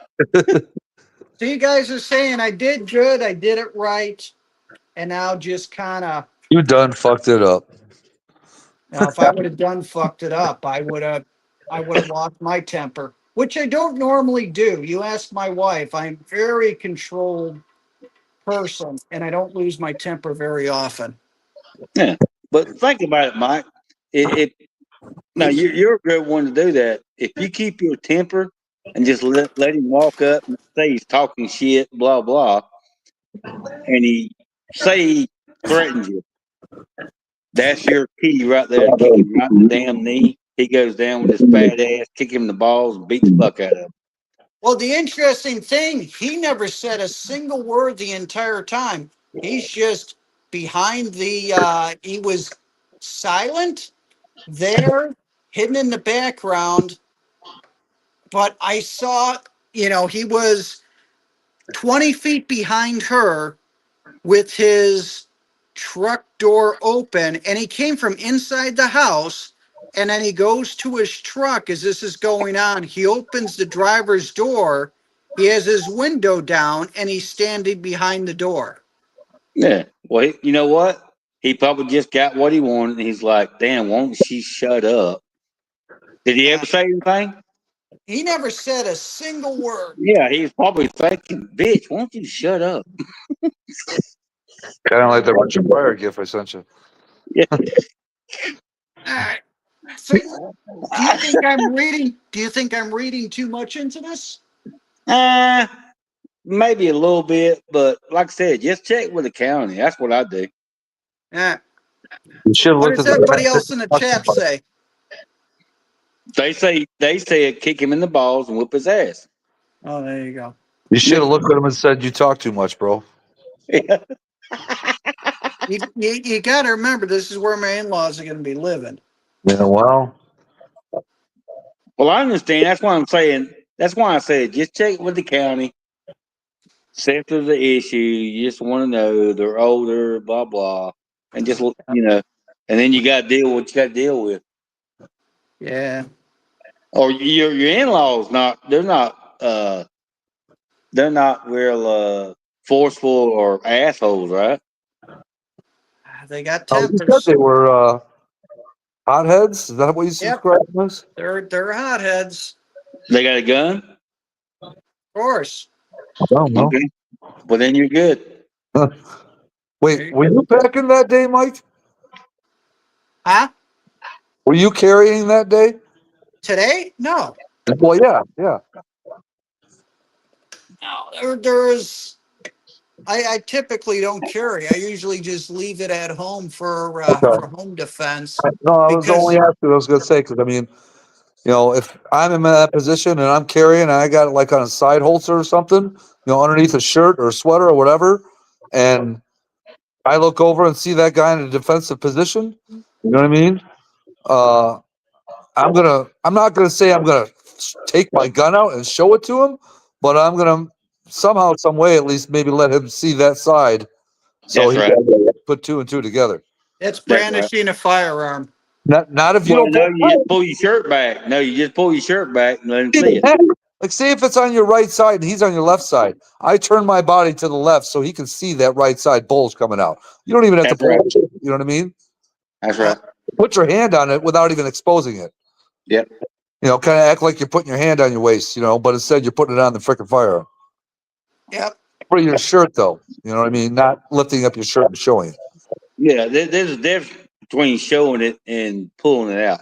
So you guys are saying I did good, I did it right, and now just kind of, You done fucked it up. now if I would have done fucked it up, I would have lost my temper, which I don't normally do. You ask my wife, I'm very controlled person, and I don't lose my temper very often. Yeah. But think about it, Mike. If now you're a good one to do that. If you keep your temper and just let him walk up and say he's talking shit, blah blah, and he threatens you, that's your key right there. Kick him right in the damn knee. He goes down with his fat ass, kick him in the balls, and beat the fuck out of him. Well, the interesting thing, he never said a single word the entire time. He's just behind he was silent there, hidden in the background. But I saw, he was 20 feet behind her with his truck door open, and he came from inside the house. And then he goes to his truck as this is going on. He opens the driver's door. He has his window down, and he's standing behind the door. Yeah. Well, you know what? He probably just got what he wanted, and he's like, "Damn, won't she shut up?" Did he Uh, ever say anything? he never said a single word. Yeah, he's probably thinking, "Bitch, won't you shut up?" Kind of like the Richard Pryor gift I sent you. Yeah. All right. So, do you think I'm reading? Do you think I'm reading too much into this? Uh, maybe a little bit, but like I said, just check with the county. That's what I do. Yeah. You should have What looked does at everybody else in the the. chat say? They said kick him in the balls and whoop his ass. Oh, there you go. You should have looked at him and said, "You talk too much, bro." Yeah. You got to remember, this is where my in-laws are going to be living. Yeah, well, Well, I understand. That's why I'm saying. That's why I said just check with the county. See if there's an issue. You just want to know they're older, blah blah, and just and then you got to deal with what you got to deal with. Yeah. Or your in laws they're not real forceful or assholes, right? They got you said they tempers. were hotheads. Is that what you Yep. subscribe to? This? They're hotheads. They got a gun. Of course. I don't know. Okay, well then you're good. Wait, were you packing that day, Mike? Huh? Were you carrying that day? Today? No. Well, yeah. No. There's. I typically don't carry. I usually just leave it at home Okay. for home defense No, I was only because asking. I was going to say because I mean, if I'm in that position and I'm carrying, and I got it like on a side holster or something, underneath a shirt or a sweater or whatever, and I look over and see that guy in a defensive position. You know what I mean? Uh, I'm not gonna say I'm gonna take my gun out and show it to him, but I'm gonna somehow, some way, at least maybe let him see that side, so That's he right. can put two and two together. it's That's right. brandishing a firearm. Not if you Well, don't no, pull you just pull your shirt back. No, you just pull your shirt back and let him see it. it. Like, say if it's on your right side and he's on your left side, I turn my body to the left so he can see that right side bulge coming out. You don't even have to That's pull right. it. You know what I mean? That's Uh, right. Put your hand on it without even exposing it. Yep. Kind of act like you're putting your hand on your waist, but instead you're putting it on the freaking firearm. yep. For your shirt, though. You know what I mean? Not lifting up your shirt and showing it. Yeah, there's a difference between showing it and pulling it out.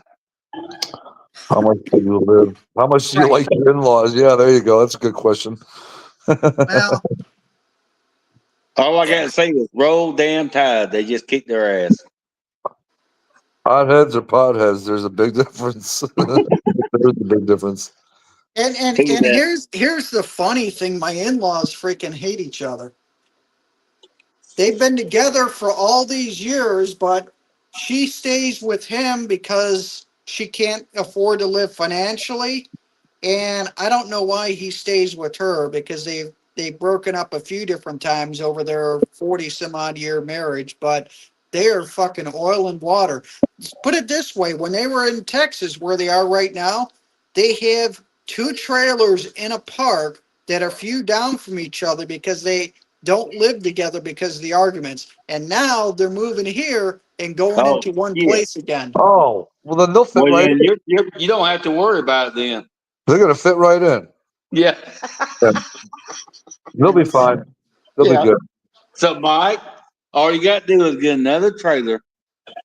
How much do you live? How much do you Right. like your in-laws? Yeah, there you go. That's a good question. Well, All I got yeah. to say is roll damn tide. They just kicked their ass. Hotheads or potheads? There's a big difference. There's a big difference. And here's the funny thing: my in-laws freaking hate each other. they've been together for all these years, but she stays with him because she can't afford to live financially. And I don't know why he stays with her because they've broken up a few different times over their 40 some odd year marriage, but they are fucking oil and water. Put it this way, when they were in Texas where they are right now, they have two trailers in a park that are few down from each other because they don't live together because of the arguments. And now they're moving here and going Oh, into one yeah. place again. Oh, well then they'll fit Well, right then in. you don't have to worry about it then. They're gonna fit right in. Yeah. They'll be fine. They'll Yeah. be good. So, Mike, all you got to do is get another trailer,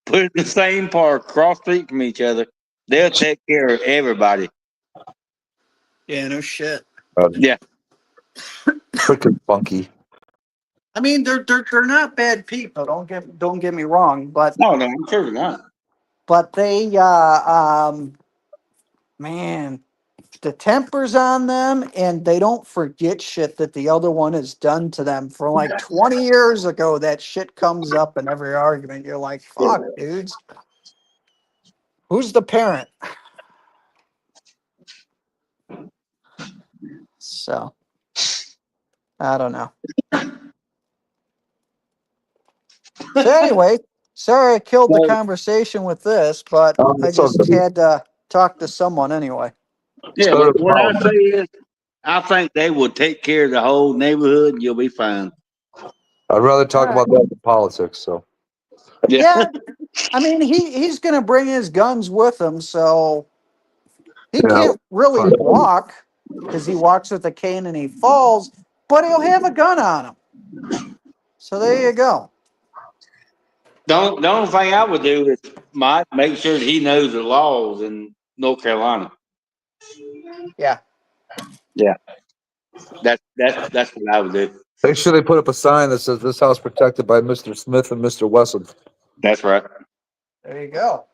put it in the same park, cross street from each other. They'll take care of everybody. Yeah, no shit. Yeah. Freaking funky. I mean, they're not bad people. Don't get me wrong, No, no, I'm sure not. but they man, the tempers on them, and they don't forget shit that the other one has done to them for like 20 years ago. That shit comes up in every argument. You're like, fuck, dudes. Who's the parent? So I don't know. So anyway, sorry I killed the So, conversation with this, but I It's all just good. had to talk to someone anyway. yeah, So does what I mom. say is, I think they will take care of the whole neighborhood and you'll be fine. I'd rather All talk right. about that than politics. So Yeah. Yeah, I mean he's gonna bring his guns with him, so he yeah, can't really fine. walk because he walks with a cane and he falls, but he'll have a gun on him. So there you go. The only thing I would do is make sure that he knows the laws in North Carolina. Yeah. Yeah. That's what I would do. Make sure they put up a sign that says this house protected by Mr. Smith and Mr. Wesson. That's right. There you go.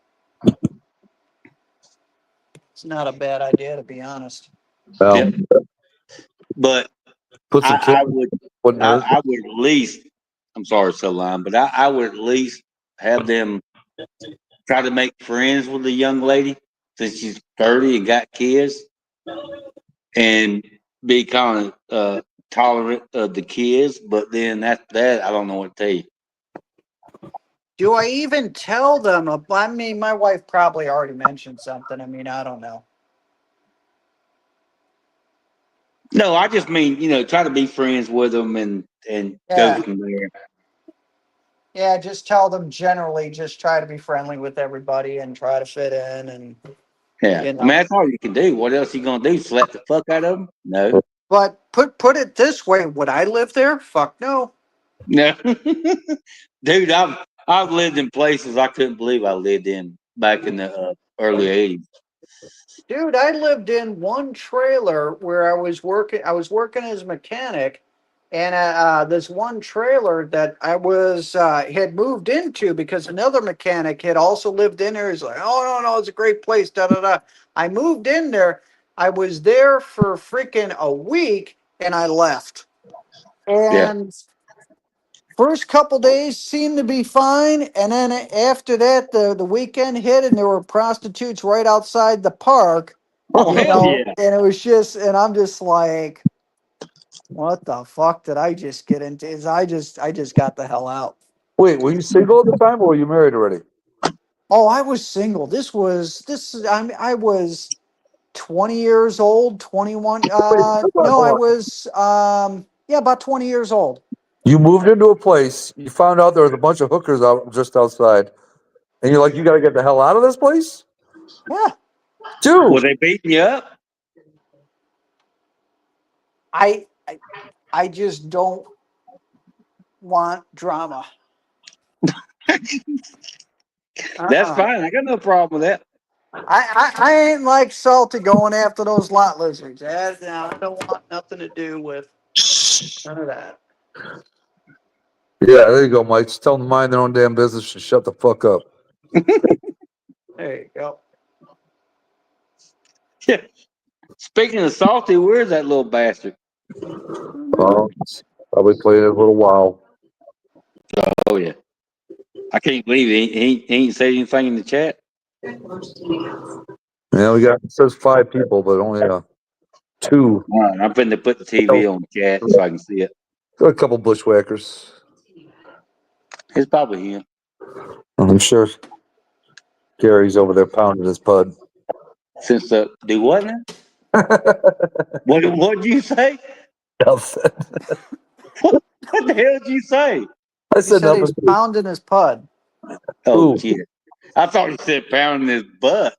It's not a bad idea to be honest. Well, Yep. But put some I cameras. would Wouldn't hurt. I would at least, I'm sorry, so line, but I would at least have them try to make friends with the young lady since she's 30 and got kids, and be kind of tolerant of the kids. But then that I don't know what to tell you. Do I even tell them? I mean, my wife probably already mentioned something. I mean, I don't know. No, I just mean try to be friends with them and go Yeah. from there. Yeah, just tell them generally, just try to be friendly with everybody and try to fit in and, Yeah, you I mean know. that's all you can do. What else you gonna do? Slap the fuck out of them? No, But put it this way, would I live there? Fuck no. no, dude. I've lived in places I couldn't believe I lived in back in the early '80s. Dude, I lived in one trailer where I was working as a mechanic, and this one trailer that I was had moved into because another mechanic had also lived in there. He's like, oh no, it's a great place, da da da. I moved in there. I was there for freaking a week and I left. Yeah. And first couple days seemed to be fine, and then after that, the weekend hit, and there were prostitutes right outside the park, Oh you hell know, yeah. and it was just, and I'm just like, what the fuck did I just get into? I just got the hell out. Wait, were you single at the time or were you married already? Oh, I was single. I was 20 years old, 21. Wait, No, hold I on. was yeah, about 20 years old. You moved into a place, you found out there was a bunch of hookers out just outside, and you're like, you got to get the hell out of this place? Yeah, Was Dude, they beating you up? I I, I just don't want drama. That's Uh-uh. fine. I got no problem with that. I ain't like Salty going after those lot lizards. No, I don't want nothing to do with none of that. yeah, there you go, Mike. Just tell them to mind their own damn business and shut the fuck up. There you go. Yeah. Speaking of salty, where's that little bastard? Well, probably played it a little while. Oh yeah. I can't believe he ain't said anything in the chat. Yeah, we got, it says 5 people, but only 2. All right, I'm finna put the TV on the chat so I can see it. A couple bushwhackers. It's probably him. I'm sure Gary's over there pounding his pud. Since do what now? What'd you say? Nothing. What the hell did you say? I He said said nothing. he's pounding his pud. Oh Who? shit. I thought you said pounding his butt.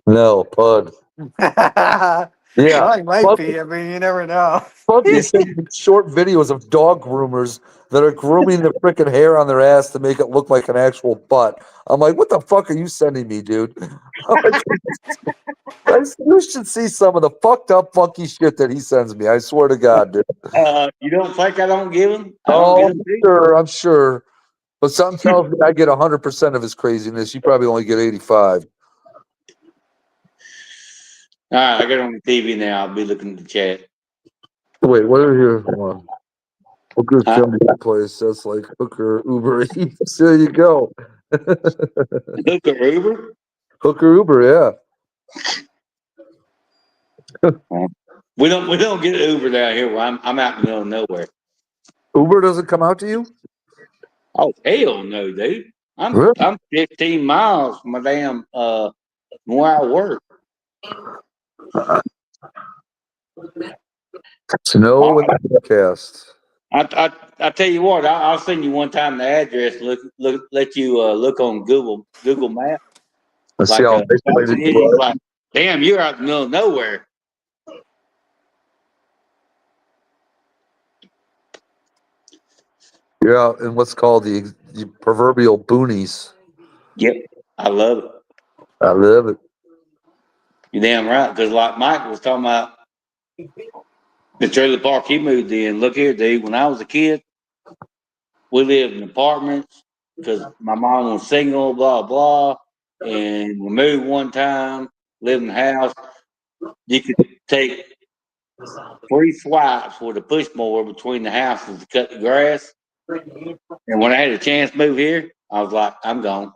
No, pud. Yeah. Well, he might Pud, be. I mean, you never know. Pud be sending short videos of dog groomers that are grooming the freaking hair on their ass to make it look like an actual butt. I'm like, what the fuck are you sending me, dude? I'm like, you should see some of the fucked up, funky shit that he sends me. I swear to God, dude. You don't think I don't give him? I don't Oh, get I'm him. sure. I'm sure. But something tells me I get 100% of his craziness. You probably only get 85. All right, I got it on the TV now. I'll be looking at the chat. Wait, what are your one? Hooker Huh? Film Place? That's like Hooker Uber Eats. There you go. Hooker Uber? Hooker Uber, We don't get Uber down here. Where I'm out in the middle of nowhere. yeah. Uber doesn't come out to you? Oh hell no, dude. Really? I'm 15 miles from my damn where I work. Snow in the forecast. I tell you what, I'll send you one time the address. Let you look on Google Maps. Let's see Like how isolated you it's are. like, damn, you're out in the middle of nowhere. You're out in what's called the proverbial boonies. Yep, I love it. I love it. You're damn right. Because like Mike was talking about the trailer park he moved in. Look here, dude. When I was a kid, we lived in apartments because my mom was single, blah blah, and we moved one time, lived in the house. You could take 3 swipes with a push mower between the houses to cut the grass. And when I had a chance to move here, I was like, I'm gone.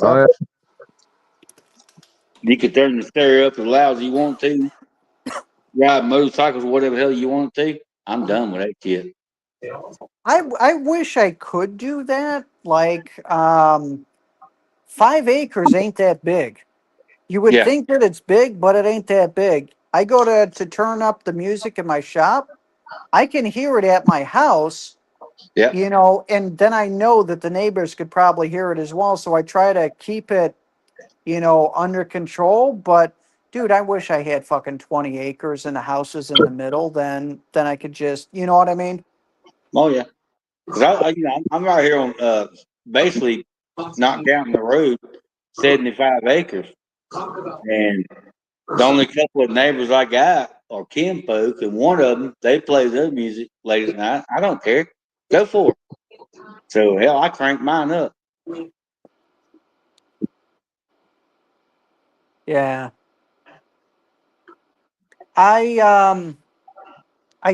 Oh, yeah. You could turn the stereo up as loud as you want to, ride motorcycles or whatever the hell you want to. I'm done with that shit. I wish I could do that. Like, 5 acres ain't that big. You would Yeah, think that it's big, but it ain't that big. I go to turn up the music in my shop. I can hear it at my house, yeah. and then I know that the neighbors could probably hear it as well. So I try to keep it, under control. But dude, I wish I had fucking 20 acres and the houses in the middle. Then I could just, you know what I mean? Oh yeah. Because I'm right here on basically not counting the road, 75 acres, and the only couple of neighbors I got are kinfolk, and one of them they play their music late at night. I don't care. Go for it. So hell, I crank mine up. Yeah. I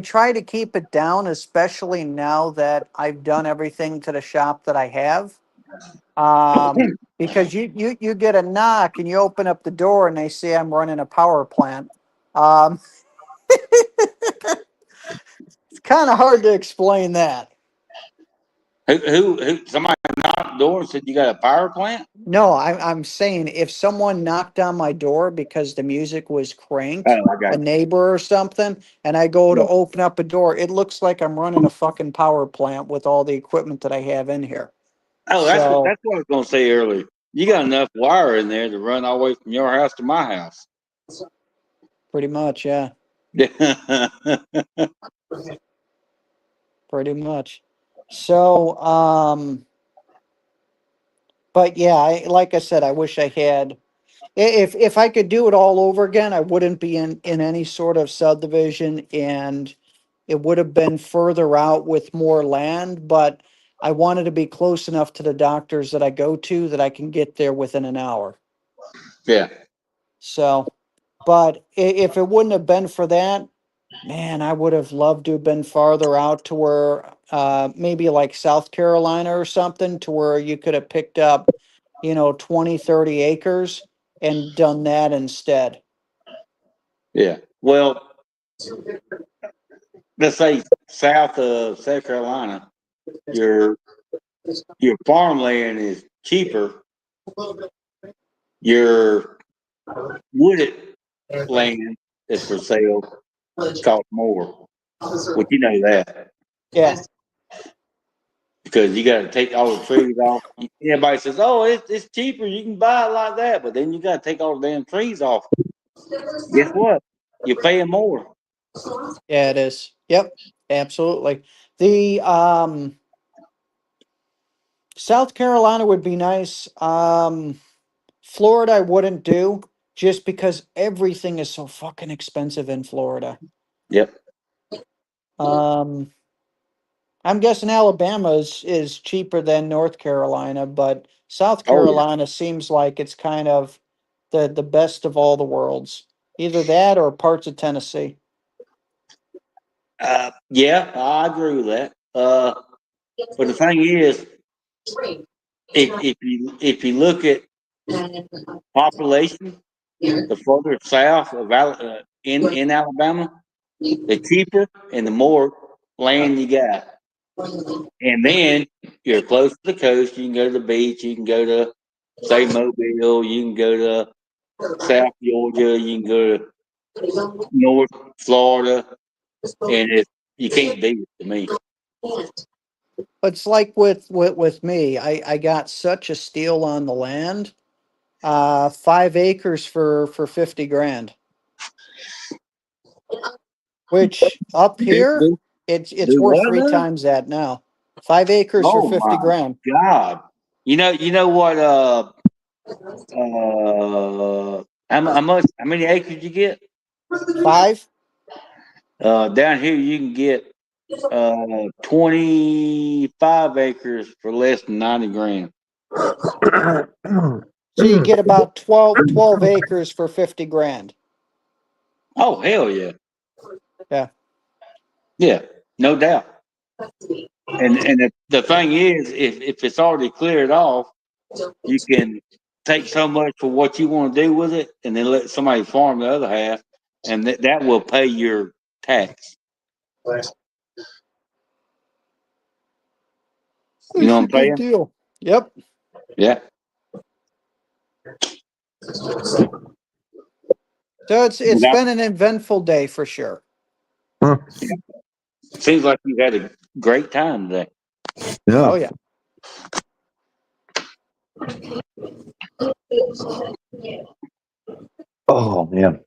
try to keep it down, especially now that I've done everything to the shop that I have. Because you get a knock and you open up the door and they say I'm running a power plant. Um, it's kind of hard to explain that. Who somebody knocked the door and said you got a power plant? No, I'm saying if someone knocked on my door because the music was Oh, cranked, I got a you. neighbor or something, and I go to Yeah. open up a door, it looks like I'm running a fucking power plant with all the equipment that I have in here. Oh, So that's what I was gonna say earlier. You got enough wire in there to run all the way from your house to my house. pretty much, yeah, pretty much. So, but yeah, like I said, I wish I had. If I could do it all over again, I wouldn't be in any sort of subdivision, and it would have been further out with more land. But I wanted to be close enough to the doctors that I go to that I can get there within an hour. yeah. So, but if it wouldn't have been for that, Man, I would have loved to have been farther out to where maybe like South Carolina or something, to where you could have picked up, 20, 30 acres and done that instead. Yeah. Well, let's say south of South Carolina, your your farmland is cheaper. Your wooded land that's for sale costs more. Well, you know that Yeah. because you got to take all the trees off. Everybody says, "Oh, it's cheaper. You can buy it like that," but then you got to take all the damn trees off. Guess what? You're paying more. Yeah, it is. Yep, absolutely. The South Carolina would be nice. Florida I wouldn't do just because everything is so fucking expensive in Florida. Yep. Um, I'm guessing Alabama is cheaper than North Carolina, but South Oh yeah. Carolina seems like it's kind of the best of all the worlds. Either that or parts of Tennessee. Yeah, I agree with that. But the thing is, if you look at population, the further south of in Alabama, the cheaper and the more land you got. And then you're close to the coast. You can go to the beach. You can go to, say, Mobile. You can go to South Georgia. You can go to North Florida. And you can't beat it to me. It's like with me. I got such a steal on the land. 5 acres for 50 grand. Which up here Do, it's do worth what three now? times that now. 5 acres for Oh 50 my grand. God! You know what? How many acres you get? Five? Down here you can get 25 acres for less than 90 grand. So you get about 12 acres for 50 grand. Oh hell yeah, Yeah. yeah, no doubt. And the thing is, if it's already cleared off, you can take so much for what you want to do with it, and then let somebody farm the other half, and that will pay your tax. You know It's what a I'm good saying? deal. Yep. Yeah. So it's Without, been an eventful day for sure. seems like you had a great time today. Oh Yeah. yeah. Oh man.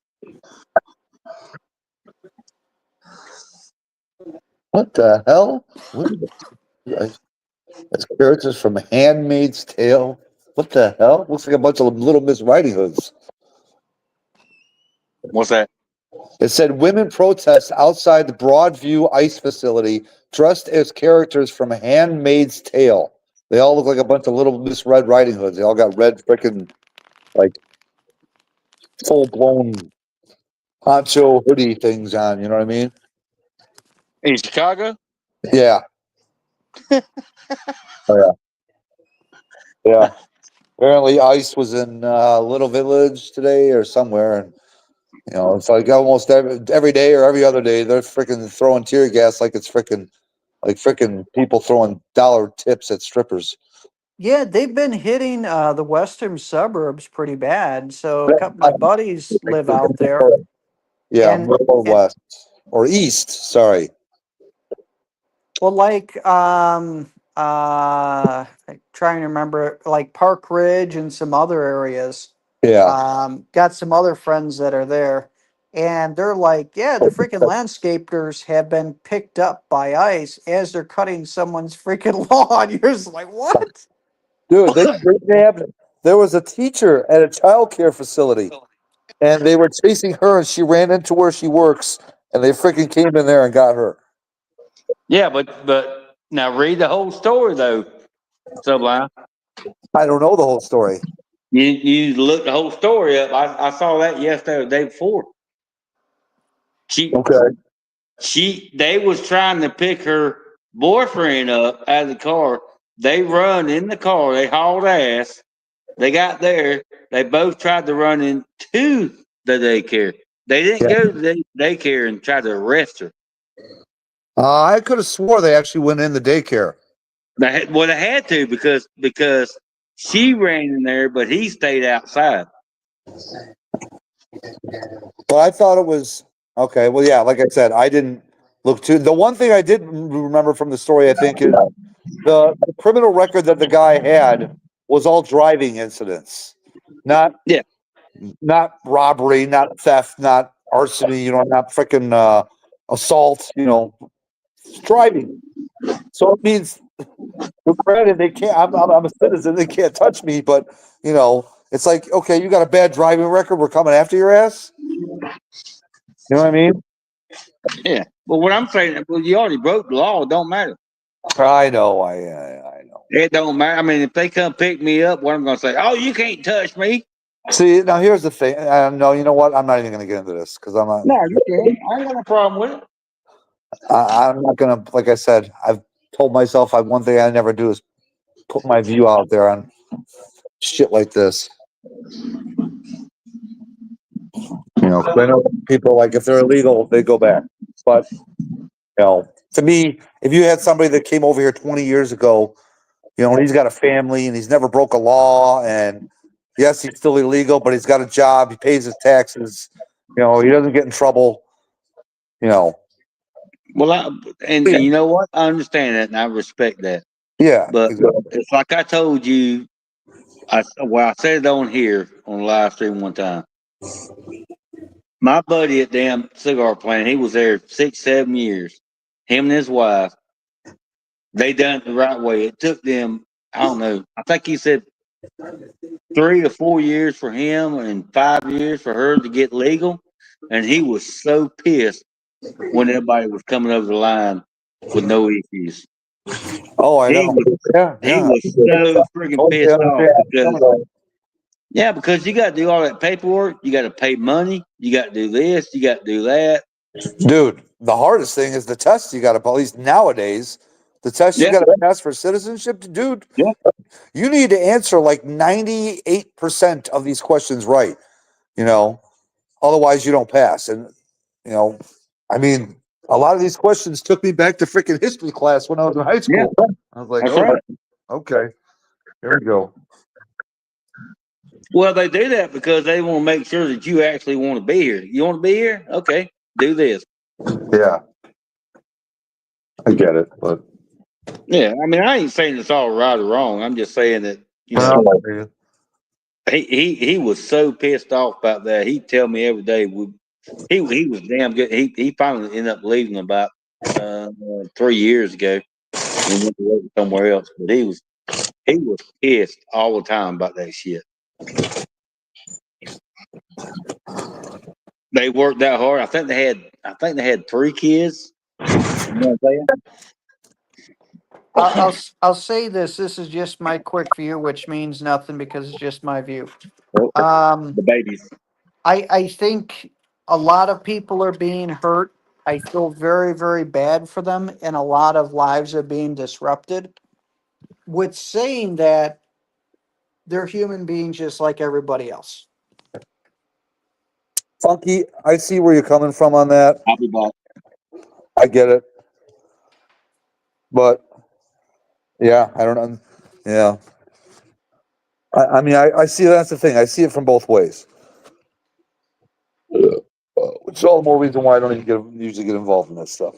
What the hell? What is it? That's characters from Handmaid's Tale. What the hell? Looks like a bunch of Little Miss Riding Hoods. What's that? It said women protest outside the Broadview Ice Facility dressed as characters from Handmaid's Tale. They all look like a bunch of Little Miss Red Riding Hoods. They all got red freaking like full blown poncho hoodie things on. You know what I mean? In Chicago? Yeah. Oh, yeah. Yeah. Apparently, Ice was in Little Village today or somewhere, and it's like almost every day or every other day they're freaking throwing tear gas like it's freaking people throwing dollar tips at strippers. Yeah, they've been hitting the western suburbs pretty bad. So a couple of my buddies live out there, Yeah, and more west or east. Sorry. well, like trying to remember, like Park Ridge and some other areas. Yeah. Got some other friends that are there, and they're like, yeah, the freaking landscapers have been picked up by ICE as they're cutting someone's freaking lawn. You're just like, what? Dude, there was a teacher at a child care facility, and they were chasing her, and she ran into where she works, and they freaking came in there and got her. Yeah, but now read the whole story though, Sublime. I don't know the whole story. You look the whole story up. I saw that yesterday or the day before. She Okay. They was trying to pick her boyfriend up out of the car. They run in the car. They hauled ass. They got there. They both tried to run into the daycare. They didn't go to the daycare and try to arrest her. I could have swore they actually went in the daycare. They had to because she ran in there, but he stayed outside. But I thought it was okay. Well, yeah, like I said, I didn't look too. The one thing I did remember from the story, I think, is the criminal record that the guy had was all driving incidents, not Yeah. not robbery, not theft, not arson, not freaking assault, driving. So it means, granted, they can't. I'm a citizen; they can't touch me. But it's like, okay, you got a bad driving record. We're coming after your ass. You know what I mean? Yeah. But what I'm saying, well, you already broke the law. It don't matter. I know. I know. It don't matter. I mean, if they come pick me up, what I'm going to say? Oh, you can't touch me. See, now here's the thing. No, you know what? I'm not even going to get into this because I'm not. No, you can't. I ain't got no problem with it. I'm not going to. Like I said, I've told myself one thing I never do is put my view out there on shit like this. 'Cause I know people, like, if they're illegal, they go back. But to me, if you had somebody that came over here 20 years ago, and he's got a family and he's never broke a law, and yes, he's still illegal, but he's got a job, he pays his taxes, he doesn't get in trouble, Well, and you know what? I understand that and I respect that. Yeah, But exactly. it's like I told you, I said it on here on the live stream one time. My buddy at damn cigar plant, he was there 6-7 years. Him and his wife, they done it the right way. It took them, I don't know, I think he said 3 or 4 years for him and 5 years for her to get legal. And he was so pissed when everybody was coming over the line with no issues. Oh, I He know. was, he was so freaking pissed off because you got to do all that paperwork. You got to pay money. You got to do this. You got to do that. Dude, the hardest thing is the test you got to, at least nowadays, the test you got to pass for citizenship. Dude, you need to answer like 98% of these questions right, otherwise you don't pass. And, I mean, a lot of these questions took me back to freaking history class when I was in high school. I was like, all right, okay, here we go. Well, they do that because they want to make sure that you actually want to be here. You want to be here? Okay, do this. Yeah, I get it, but yeah, I mean, I ain't saying it's all right or wrong. I'm just saying that he was so pissed off about that. He'd tell me every day. He was damn good. He finally ended up leaving about 3 years ago and went to work somewhere else. But he was pissed all the time about that shit. They worked that hard. I think they had 3 kids. You know what I'm saying? I'll say this. This is just my quick view, which means nothing because it's just my view. The babies. I think a lot of people are being hurt. I feel very, very bad for them, and a lot of lives are being disrupted. With saying that, they're human beings just like everybody else. Funky, I see where you're coming from on that. I'll be back. I get it. But yeah, I don't know. Yeah. I mean, I see that's the thing. I see it from both ways. Which is all the more reason why I don't even usually get involved in this stuff.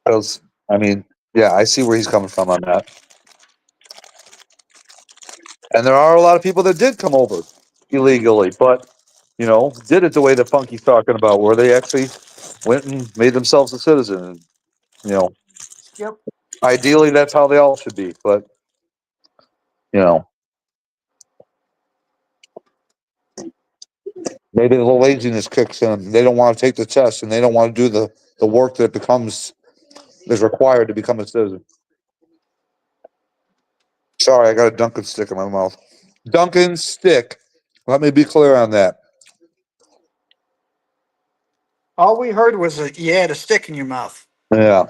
Because, I mean, yeah, I see where he's coming from on that. And there are a lot of people that did come over illegally, but, did it the way that Funky's talking about, where they actually went and made themselves a citizen. And, Yep. ideally, that's how they all should be. But, maybe the little laziness kicks in. They don't want to take the test, and they don't want to do the work that is required to become a citizen. Sorry, I got a Dunkin' stick in my mouth. Dunkin' stick. Let me be clear on that. All we heard was that you had a stick in your mouth. Yeah.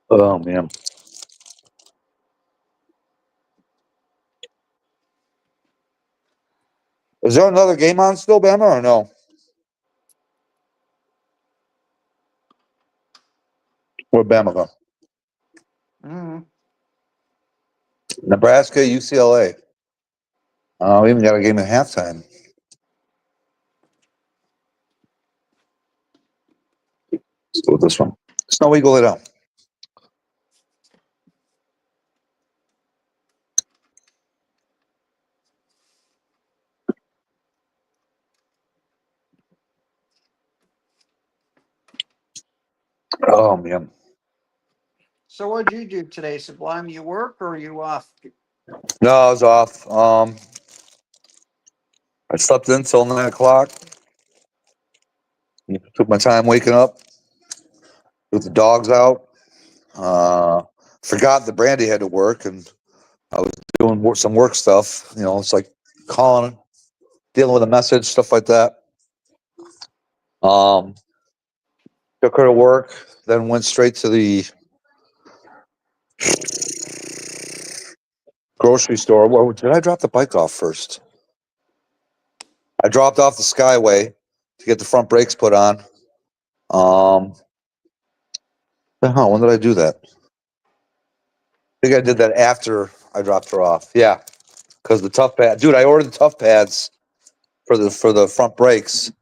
Oh man. Is there another game on still, Bama, or no? Where Bama go? Mm. Nebraska, UCLA. Oh, we even got a game at halftime. Let's go with this one. Snowy, go lay down. Oh man. So what'd you do today, Sublime? You work or are you off? No, I was off. I slept in till 9 o'clock. Took my time waking up. Took the dogs out. Forgot that Brandy had to work, and I was doing some work stuff. You know, it's like calling, dealing with a message, stuff like that. Um, Took her to work, then went straight to the grocery store. Well, did I drop the bike off first? I dropped off the Skyway to get the front brakes put on. The hell, when did I do that? I think I did that after I dropped her off. Yeah, because the tough pad, dude. I ordered the tough pads for the front brakes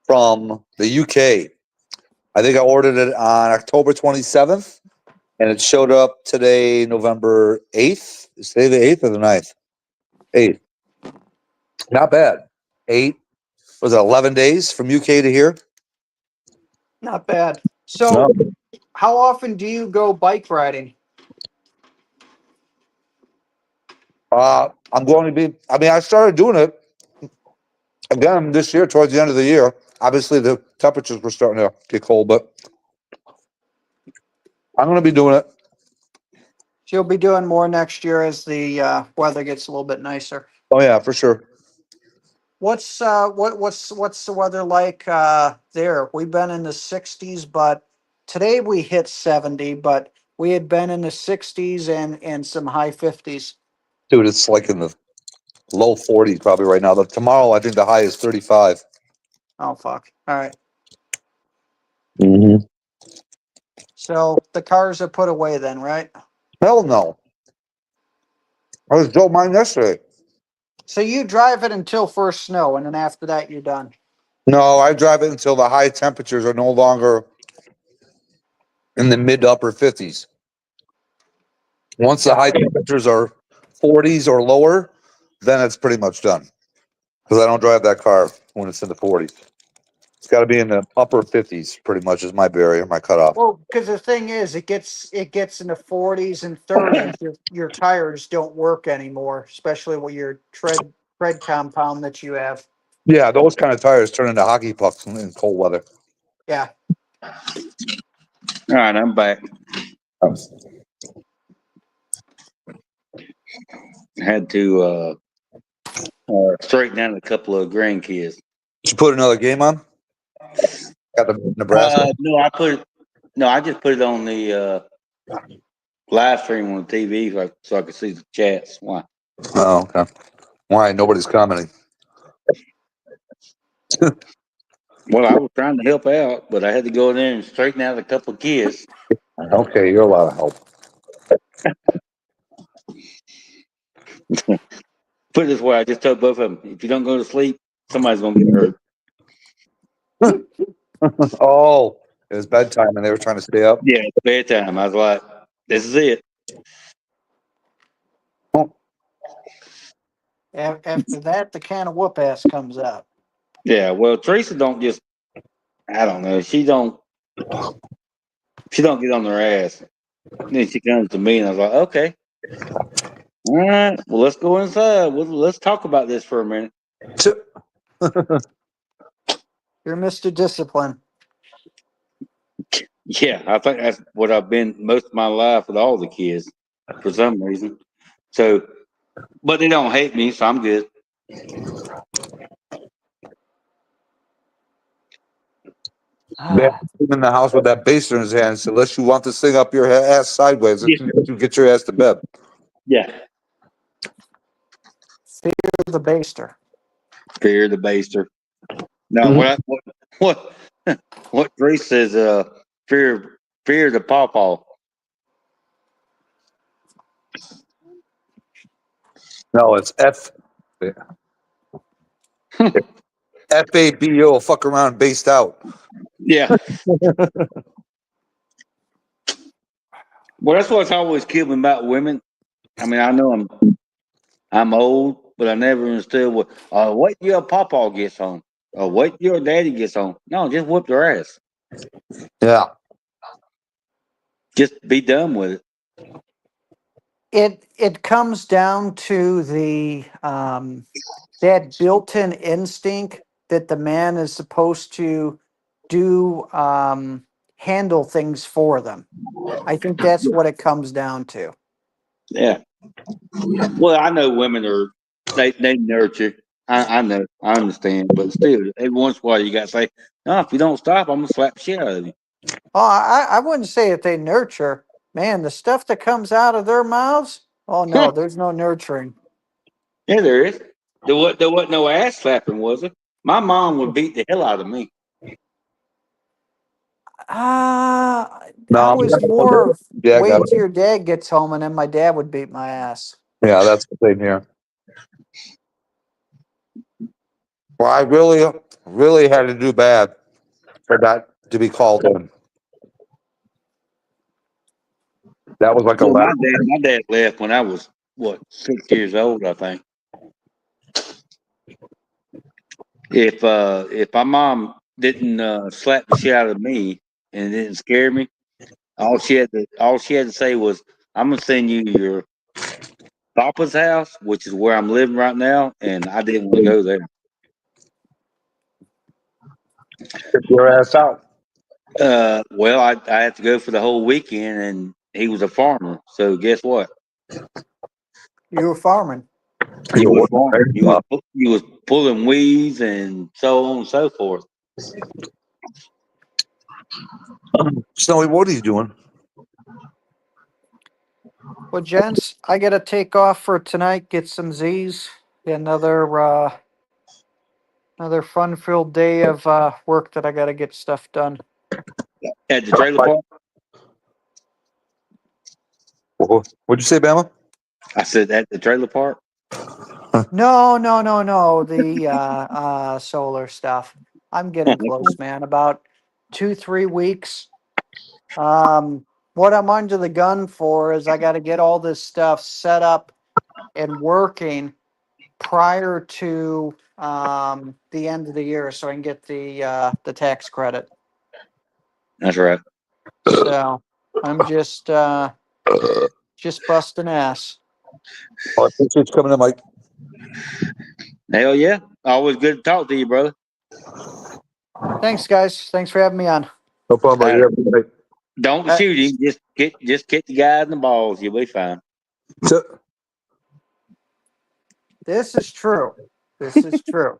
from the UK. I think I ordered it on October 27th, and it showed up today, November 8th. Is today the 8th or the 9th? 8th. Not bad. 8. Was it 11 days from UK to here? Not bad. No. So how often do you go bike riding? I'm going to be, I mean, I started doing it again this year towards the end of the year. Obviously, the temperatures were starting to get cold, but I'm going to be doing it. So you'll be doing more next year as the weather gets a little bit nicer. Oh, yeah, for sure. What's what's the weather like there? We've been in the 60s, but today we hit 70, but we had been in the 60s and some high 50s. Dude, it's like in the low 40s probably right now. But tomorrow, I think the high is 35. Oh fuck. All right. Mm-hmm. So the cars are put away then, right? Hell no. I was drove mine yesterday. So you drive it until first snow, and then after that you're done. No, I drive it until the high temperatures are no longer in the mid to upper 50s. Once the high temperatures are 40s or lower, then it's pretty much done. Because I don't drive that car when it's in the 40s. It's got to be in the upper 50s, pretty much, is my barrier, my cutoff. Well, because the thing is, it gets in the 40s and 30s. Your tires don't work anymore, especially with your tread compound that you have. Yeah, those kind of tires turn into hockey pucks in cold weather. Yeah. All right, I'm back. Had to straighten out a couple of grandkids. Did you put another game on? Got the Nebraska? No, I just put it on the live stream on the TV so I could see the chats. Why? Oh, okay. Why? Nobody's commenting. Well, I was trying to help out, but I had to go in there and straighten out a couple of kids. Okay, you're a lot of help. Put it this way, I just told both of them, if you don't go to sleep, somebody's going to get hurt. Oh, it was bedtime and they were trying to stay up. Yeah, it's bedtime. I was like, this is it. After that, the can of whoop ass comes out. Yeah, well, Teresa don't just, I don't know, she don't get on their ass. Then she comes to me and I was like, okay. All right, well, let's go inside. Let's talk about this for a minute. You're Mr. Discipline. Yeah, I think that's what I've been most of my life with all the kids for some reason. So, but they don't hate me, so I'm good. Man came in the house with that baster in his hand and said, unless you want this thing up your ass sideways, you get your ass to bed. Yeah. Fear the baster. Fear the baster. No, what what Grace says, fear the pawpaw. No, it's FABO, fuck around, based out. Yeah. Well, that's what's always killed me about women. I mean, I know I'm old, but I never understood what your pawpaw gets home or what your daddy gets home. No, just whoop their ass. Yeah. Just be done with it. It comes down to the that built-in instinct that the man is supposed to do handle things for them. I think that's what it comes down to. Yeah. Well, I know women they nurture. I know, I understand, but still, every once in a while you got to say, no, if you don't stop, I'm gonna slap the shit out of you. Oh, I wouldn't say if they nurture. Man, the stuff that comes out of their mouths, oh no, there's no nurturing. Yeah, there is. There wasn't no ass slapping, was it? My mom would beat the hell out of me. I No, was more of yeah, I got wait it. till your dad gets home and then my dad would beat my ass. Yeah, that's the thing here. Well, I really had to do bad for that to be called in. That was like a Well, letter. my dad left when I was what 6 years old, I think. If my mom didn't slap the shit out of me and it didn't scare me, all she had to say was, "I'm gonna send you to your papa's house, which is where I'm living right now," and I didn't want to go there. Get your ass out. Well, I had to go for the whole weekend, and he was a farmer, so guess what? You were farming. He was farming. Well, He was pulling weeds and so on and so forth. Snowy, what are you doing? Well, gents, I gotta take off for tonight. Get some Z's. Another fun-filled day of work that I gotta get stuff done. At the trailer park, What'd you say, Bama? I said at the trailer park. No, no, no, no. The solar stuff. I'm getting close, man. About 2, 3 weeks. What I'm under the gun for is I got to get all this stuff set up and working prior to the end of the year, so I can get the tax credit. That's right. So I'm just busting ass. Oh, I appreciate you coming in, Mike. Hell yeah! Always good to talk to you, brother. Thanks, guys. Thanks for having me on. No problem, buddy. Hey, You're everybody. don't Uh, shoot him. Just get the guy in the balls. You'll be fine. So- This is true. This is true.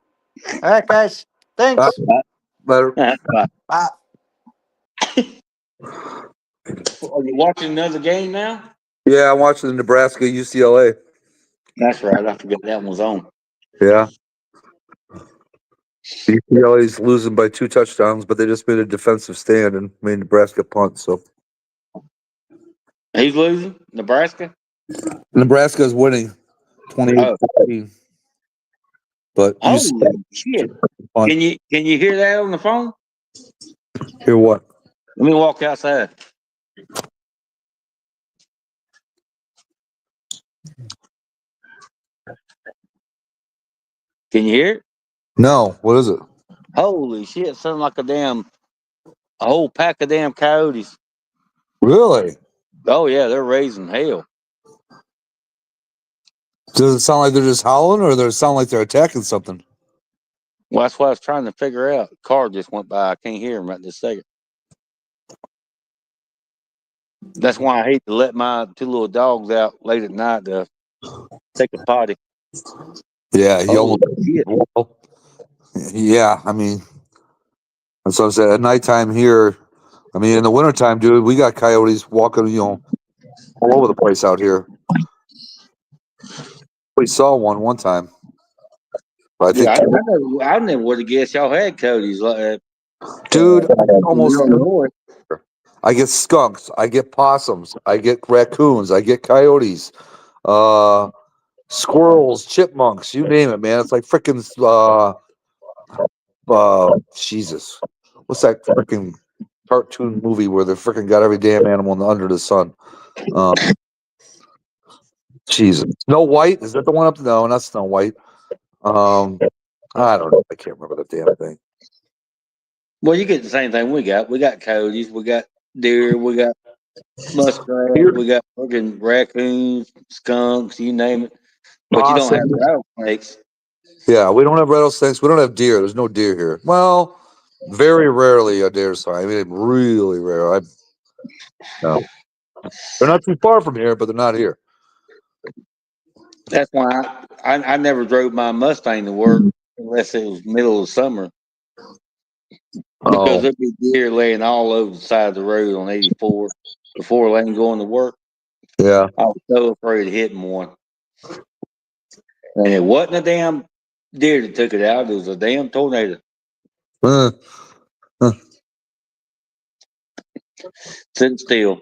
All right, guys. Thanks. Later. Bye. Are you watching another game now? Yeah, I'm watching the Nebraska UCLA. That's right. I forgot that one was on. Yeah. UCLA's losing by 2 touchdowns, but they just made a defensive stand and made Nebraska punt. So He's losing. Nebraska. Nebraska is winning 28-14. But Holy shit! punt. Can you hear that on the phone? Hear what? Let me walk outside. Can you hear it? No. What is it? Holy shit! It sounds like a whole pack of damn coyotes. Really? Oh yeah, they're raising hell. Does it sound like they're just howling, or does it sound like they're attacking something? Well, that's what I was trying to figure out. The car just went by. I can't hear him right this second. That's why I hate to let my 2 little dogs out late at night to take a potty. Yeah, he Oh, almost. shit. Well, yeah, I mean, that's what I said. At nighttime here, I mean, in the wintertime, dude, we got coyotes walking, all over the place out here. We saw one time. But I Yeah, think, I never would have guessed y'all had coyotes like that. dude, almost. Illinois. I get skunks, I get possums, I get raccoons, I get coyotes, uh, squirrels, chipmunks, you name it, man. It's like freaking Jesus. What's that freaking cartoon movie where they freaking got every damn animal under the sun? Um, Jesus. Snow White? Is that the one up? No, not Snow White. Um, I don't know. I can't remember the damn thing. Well, you get the same thing we got. We got coyotes, we got deer, we got muskrats, Here, we got fucking raccoons, skunks, you name it. But you don't have possum. rattlesnakes. Yeah, we don't have rattlesnakes. We don't have deer. There's no deer here. Well, very rarely a deer sign. I mean, really rare. No. They're not too far from here, but they're not here. That's why I never drove my Mustang to work unless it was middle of summer because Oh, there'd be deer laying all over the side of the road on 84 before lane going to work. yeah. I was so afraid of hitting one. And it wasn't a damn deer that took it out, it was a damn tornado. Uh, uh, Sitting still.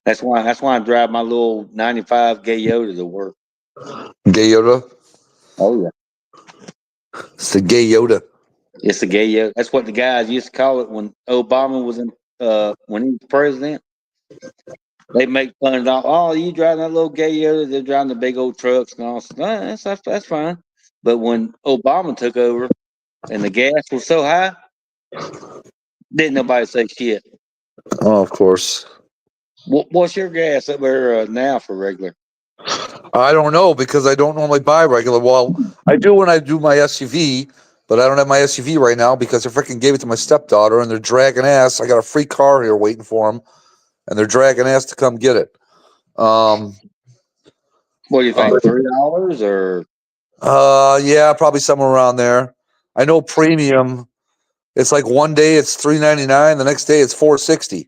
That's why I drive my little 95 Toyota to work. Gay Yoda. Oh yeah. It's the Gay Yoda. It's a Toyota. That's what the guys used to call it when Obama was in when he was president. They make fun of all. Oh, you driving that little Toyota? They're driving the big old trucks and all. That's fine. But when Obama took over and the gas was so high, didn't nobody say shit. Oh, of course. What's your gas up there now for regular? I don't know because I don't normally buy regular. Well, I do when I do my SUV, but I don't have my SUV right now because I freaking gave it to my stepdaughter and they're dragging ass. I got a free car here waiting for them, and they're dragging ass to come get it. Um, What do you think? $3 or yeah, probably somewhere around there. I know premium. It's like one day it's $3.99, the next day it's $4.60.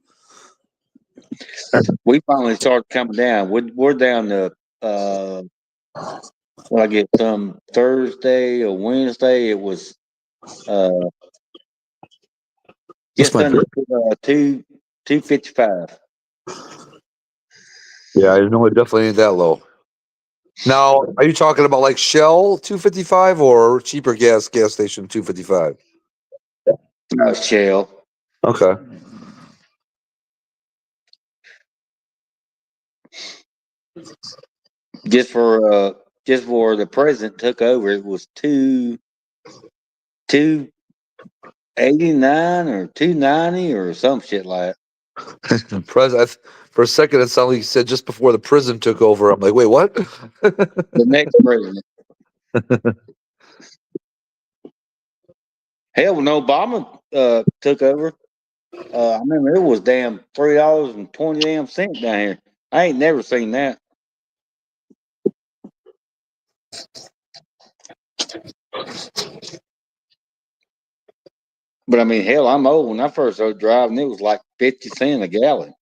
we finally started coming down. We're down to well, I get some Thursday or Wednesday. It was uh, That's just my under 255. Yeah, I know it definitely ain't that low. Now, are you talking about like Shell 255 or cheaper gas station 255? Shell. Okay. Just for the president took over, it was 289 or 290 or some shit like that. For a second, it sounded like you said just before the prison took over. I'm like, wait, what? The next president. Hell, when Obama took over, I remember it was damn $3.20 down here. I ain't never seen that. But I mean, hell, I'm old. When I first started driving, it was like 50 cents a gallon.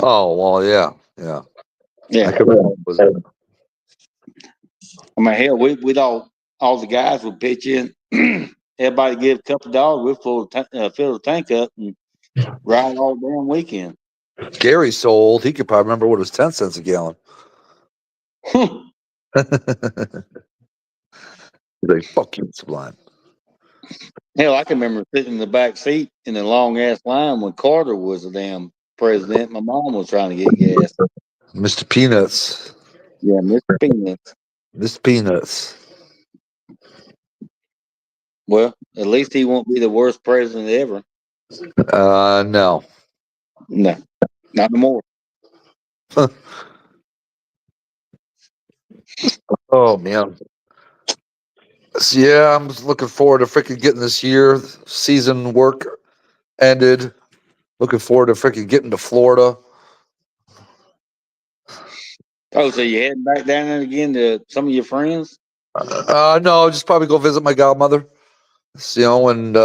Oh, well, yeah. Yeah. I Yeah. could remember it was I mean, hell, we'd all the guys would pitch in. Everybody give a couple dollars. We'd fill the tank up and ride all damn weekend. Gary's so old, he could probably remember what it was 10 cents a gallon. He's like, fuck you, Sublime. Hell, I can remember sitting in the back seat in the long ass line when Carter was the damn president. My mom was trying to get gas. Mr. Peanuts. Yeah, Mr. Peanuts. Mr. Peanuts. Well, at least he won't be the worst president ever. No. No, not no more. Oh, man. So, yeah, I'm just looking forward to freaking getting this year. Season work ended. Looking forward to freaking getting to Florida. Oh, so you heading back down there again to some of your friends? No, just probably go visit my godmother. And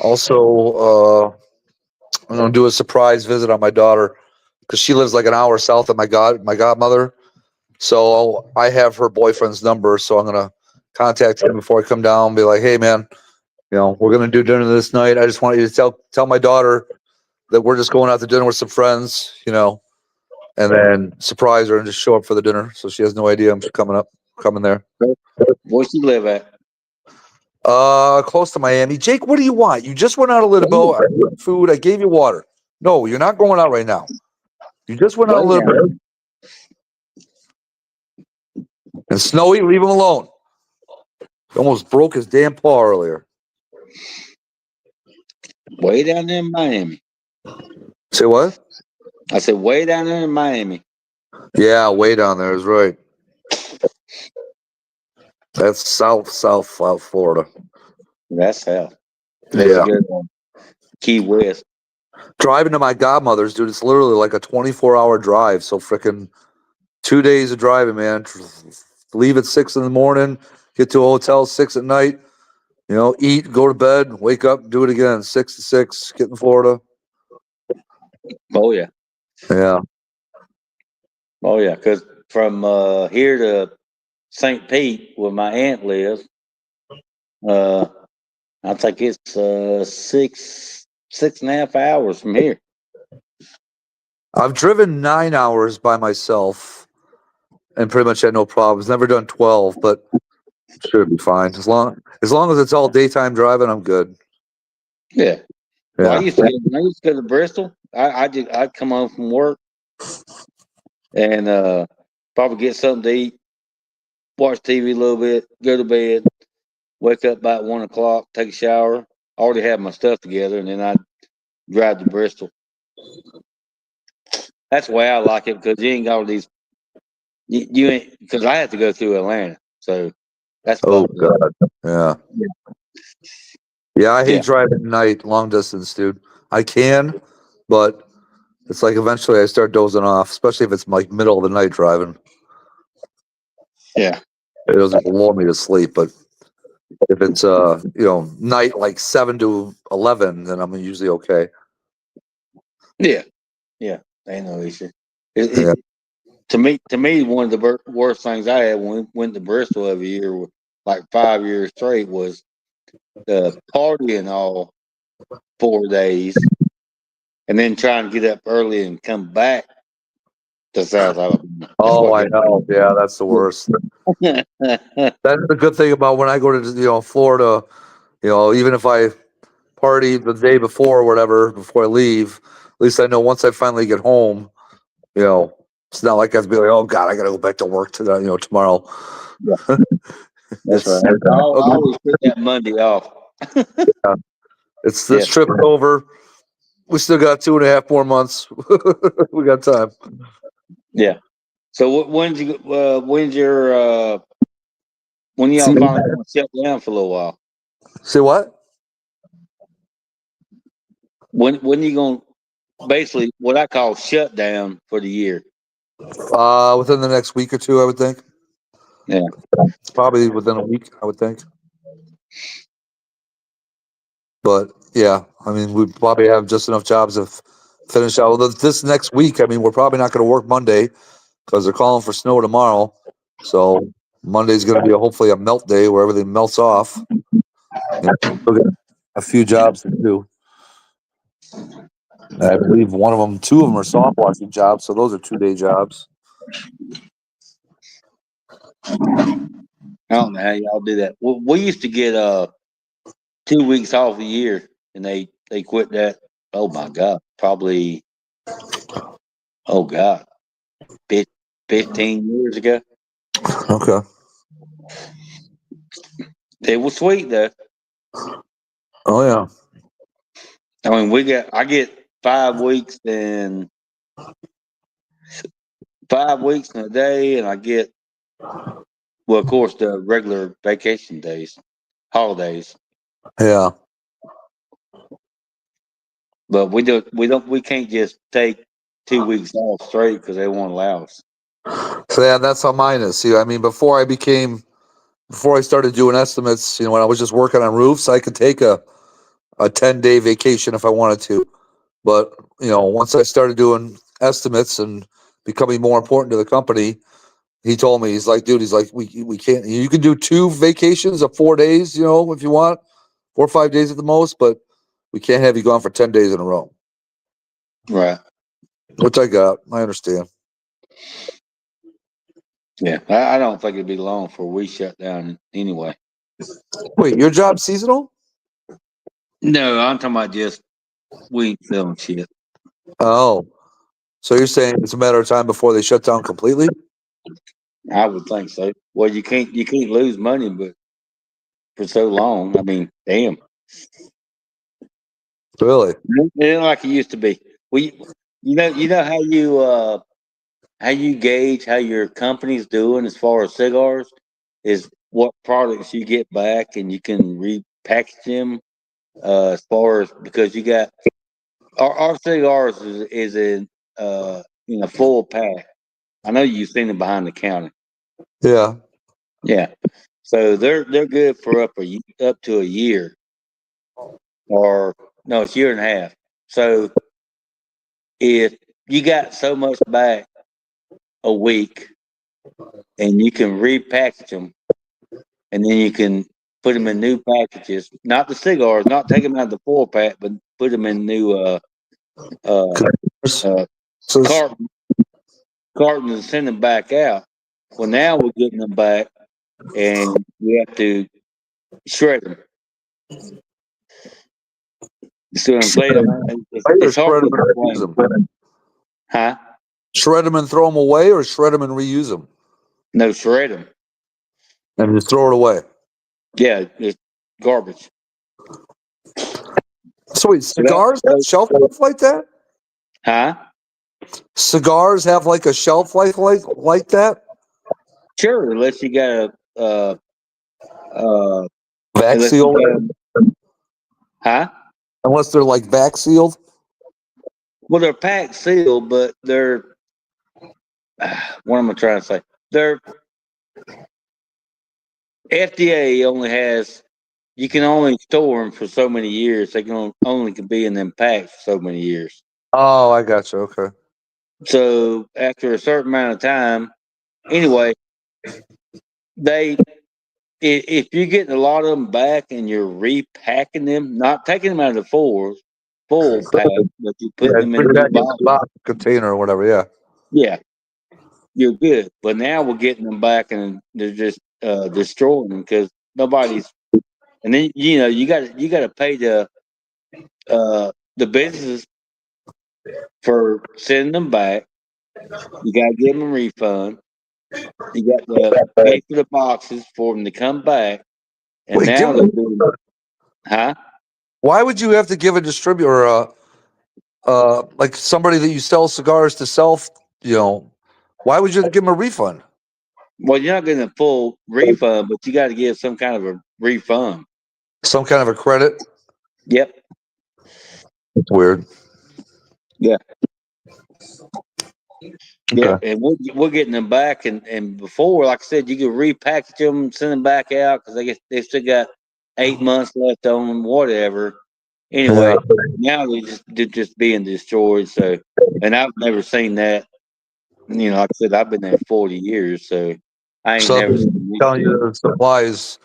also I'm gonna do a surprise visit on my daughter because she lives like an hour south of my godmother. So I have her boyfriend's number, so I'm gonna contact him before I come down and be like, hey man, we're gonna do dinner this night. I just want you to tell my daughter that we're just going out to dinner with some friends, and then surprise her and just show up for the dinner so she has no idea I'm coming there. Where's you live at? Close to Miami. Jake, what do you want? You just went out a little bit. I gave you food. I gave you water. No, you're not going out right now. You just went out a little bit. And Snowy, leave him alone. He almost broke his damn paw earlier. Way down there in Miami. Say what? I said way down there in Miami. Yeah, way down there is right. That's South Florida. That's hell. Yeah. Good one. Key West. Driving to my godmother's, dude, it's literally like a 24-hour drive. So freaking 2 days of driving, man. Leave at 6 in the morning, get to a hotel 6 at night, eat, go to bed, wake up, do it again, 6 to 6, get in Florida. Oh yeah. Yeah. Oh yeah. Because from here to St. Pete, where my aunt lives, I think it's 6.5 hours from here. I've driven 9 hours by myself and pretty much had no problems. Never done 12, but should be fine. As long as it's all daytime driving, I'm good. Yeah. Well, I Yeah. used to go to Bristol. I'd come home from work and probably get something to eat, watch TV a little bit, go to bed, wake up about 1 o'clock, take a shower, already have my stuff together, and then I'd drive to Bristol. That's the way I like it because you ain't got all these. You ain't because I have to go through Atlanta, so that's Oh fucked up. God. Yeah. Yeah, I hate Yeah. driving at night, long distance, dude. I can, but it's like eventually I start dozing off, especially if it's like middle of the night driving. Yeah. It doesn't lull me to sleep, but if it's night like 7 to 11, then I'm usually okay. Yeah. Yeah. Ain't no issue. Yeah. To me, one of the worst things I had when we went to Bristol every year, like 5 years straight, was the partying all 4 days, and then trying to get up early and come back to South Alabama. That's Oh, what I know. Yeah, that's the worst. gets. That's the good thing about when I go to Florida. Even if I party the day before or whatever before I leave, at least I know once I finally get home, it's not like I have to be like, oh God, I got to go back to work tomorrow. Yeah, that's right. I always put that Monday off. It's Yeah. this trip is over. We still got 2.5 more months. We got time. Yeah. So when y'all finally gonna shut down for a little while? See what? When you gonna basically what I call shut down for the year? Within the next week or two, I would think. Yeah. Probably within a week, I would think. But yeah, I mean, we probably have just enough jobs to finish out. Although this next week, I mean, we're probably not going to work Monday because they're calling for snow tomorrow. So Monday's going to be hopefully a melt day where everything melts off. We'll get a few jobs to do. And I believe two of them are soft washing jobs. So those are 2-day jobs. I don't know how y'all do that. We used to get 2 weeks off a year, and they quit that. Oh my God, probably. Oh God, 15 years ago. Okay. It was sweet though. Oh yeah. I mean, I get 5 weeks and 5 weeks in a day, and I get well, of course, the regular vacation days, holidays. Yeah. But we can't just take 2 weeks off straight because they won't allow us. So yeah, that's how mine is. See, I mean, before I started doing estimates, when I was just working on roofs, I could take a 10-day vacation if I wanted to. But, once I started doing estimates and becoming more important to the company, he told me, he's like, dude, we can't, you can do 2 vacations of 4 days, if you want, 4 or 5 days at the most, but we can't have you gone for 10 days in a row. Right. Which I understand. Yeah. I don't think it'd be long before we shut down anyway. Wait, your job's seasonal? No, I'm talking about just we ain't selling shit. Oh, so you're saying it's a matter of time before they shut down completely? I would think so. Well, you can't lose money, but for so long, I mean, damn, Really? it ain't like it used to be. You know how you gauge how your company's doing as far as cigars is what products you get back, and you can repackage them. As far as because you got our cigars is in a full pack. I know you've seen it behind the counter. Yeah. Yeah, so they're good for up to a year, or no, it's a year and a half. So if you got so much back a week, and you can repackage them, and then you can put them in new packages, not the cigars, not take them out of the 4-pack, but put them in new uh, uh, So cartons and send them back out. Well, now we're getting them back, and we have to shred them. You see what I'm saying? It's hard shred to them and reuse explain. them. Huh? Shred them and throw them away, or shred them and reuse them No, shred them. and just throw it away. Yeah, it's garbage. So wait, cigars have shelf life like that? Huh? Cigars have like a shelf life like that? Sure, unless you got Vac unless you sealed? got huh? Unless they're like vac sealed? Well, they're packed sealed, but they're what am I trying to say? They're FDA only has you can only store them for so many years. They can be in them packs for so many years. Oh, I got you. Okay. So after a certain amount of time, anyway, they if you're getting a lot of them back and you're repacking them, not taking them out of the full pack, but you putting them in a new box. Container or whatever, yeah. Yeah, you're good. But now we're getting them back and they're just destroying them because nobody's. And then you got to pay the business for sending them back. You got to give them a refund. You got to pay for the boxes for them to come back. And Wait, now they're doing, huh? why would you have to give a distributor like somebody that you sell cigars to why would you have to give them a refund? Well, you're not getting a full refund, but you got to give some kind of a refund. Some kind of a credit? Yep. It's weird. Yeah. Yeah, Okay. and we're getting them back, and before, like I said, you could repackage them, send them back out because they still got 8 months left on them, whatever. Anyway, Yeah. now they're just being destroyed. So, and I've never seen that. Like I said, I've been there 40 years, so I ain't So never seen telling you it. the supply is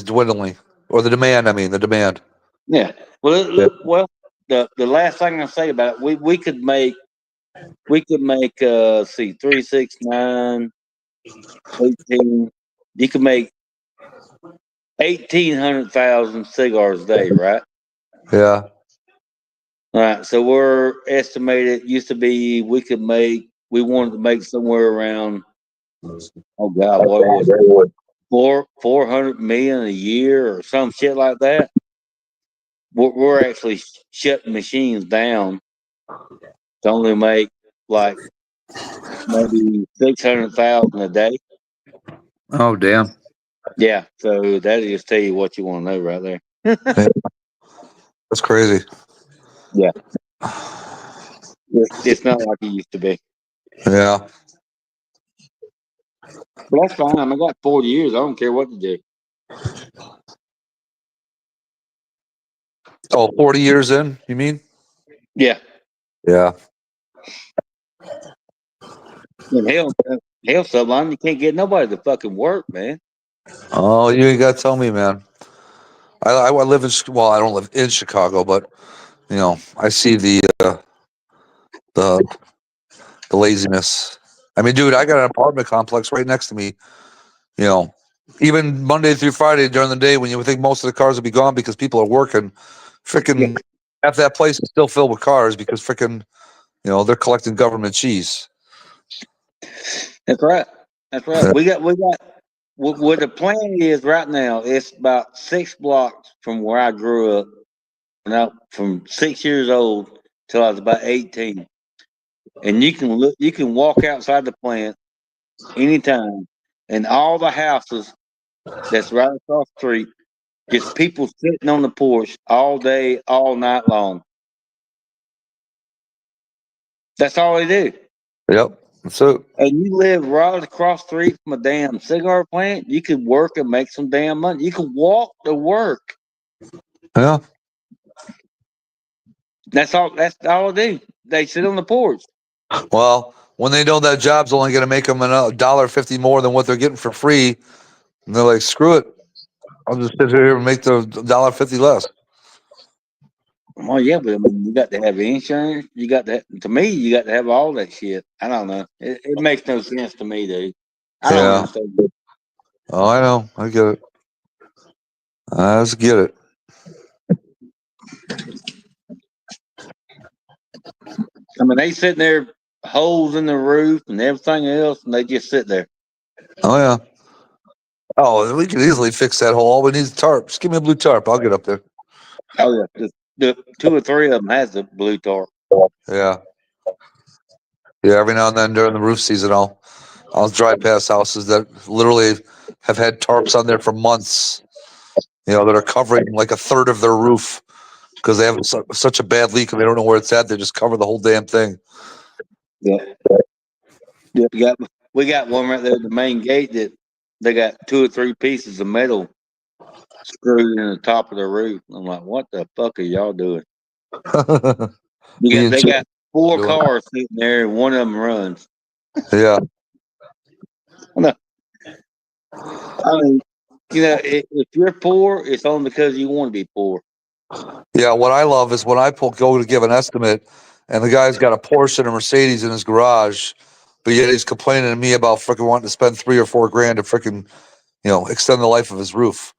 dwindling. Or the demand, the demand. Yeah. Well, Yeah. the last thing I say about it, we could make 3, 6, 9, 18. You could make 1,800,000 cigars a day, right? Yeah. All right. So we're estimated. Used to be we wanted to make somewhere around. Oh God, what was it? 400 million a year or some shit like that. We're actually shutting machines down to only make like maybe 600,000 a day. Oh damn. Yeah. So that just tell you what you want to know right there. Yeah. That's crazy. Yeah. It's not like it used to be. Yeah. But that's fine. I got 40 years. I don't care what to do. Oh, 40 years in, you mean? Yeah. Yeah. And hell, Sublime, you can't get nobody to fucking work, man. Oh, you ain't got to tell me, man. I live in, well, I don't live in Chicago, but, I see the, the laziness. I mean, dude, I got an apartment complex right next to me. You know, even Monday through Friday during the day when you would think most of the cars would be gone because people are working, Yeah. freaking half that place is still filled with cars because freaking, they're collecting government cheese. That's right. That's right. We got what the plan is right now. It's about 6 blocks from where I grew up. From 6 years old till I was about 18, and you can walk outside the plant anytime, and all the houses that's right across the street, just people sitting on the porch all day, all night long. That's all they do. Yep. So, And you live right across the street from a damn cigar plant, you could work and make some damn money. You could walk to work. yeah. That's all they do. They sit on the porch. Well, when they know that job's only going to make them $1.50 more than what they're getting for free, and they're like, screw it. I'll just sit here and make the $1.50 less. Well, yeah, but I mean, you got to have insurance. You got to, to me, you got to have all that shit. I don't know. It makes no sense to me, dude. I don't Yeah. understand. Oh, I know. I get it. I just get it. I mean, they sitting there, holes in the roof and everything else, and they just sit there. Oh, yeah. Oh, we could easily fix that hole. All we need is a tarp. Just give me a blue tarp. I'll get up there. Oh yeah, the 2 or 3 of them has the blue tarp. Yeah. Yeah. Every now and then during the roof season, I'll drive past houses that literally have had tarps on there for months, that are covering like a third of their roof because they have such a bad leak and they don't know where it's at. They just cover the whole damn thing. Yeah, yeah. We got one right there at the main gate that they got 2 or 3 pieces of metal screwed in the top of the roof. I'm like, what the fuck are y'all doing? Me and They Chip got 4 doing. cars sitting there, and one of them runs. Yeah. No, I mean, if you're poor, it's only because you want to be poor. Yeah. What I love is when I go to give an estimate and the guy's got a Porsche and a Mercedes in his garage, but yet he's complaining to me about freaking wanting to spend 3 or 4 grand to freaking, extend the life of his roof.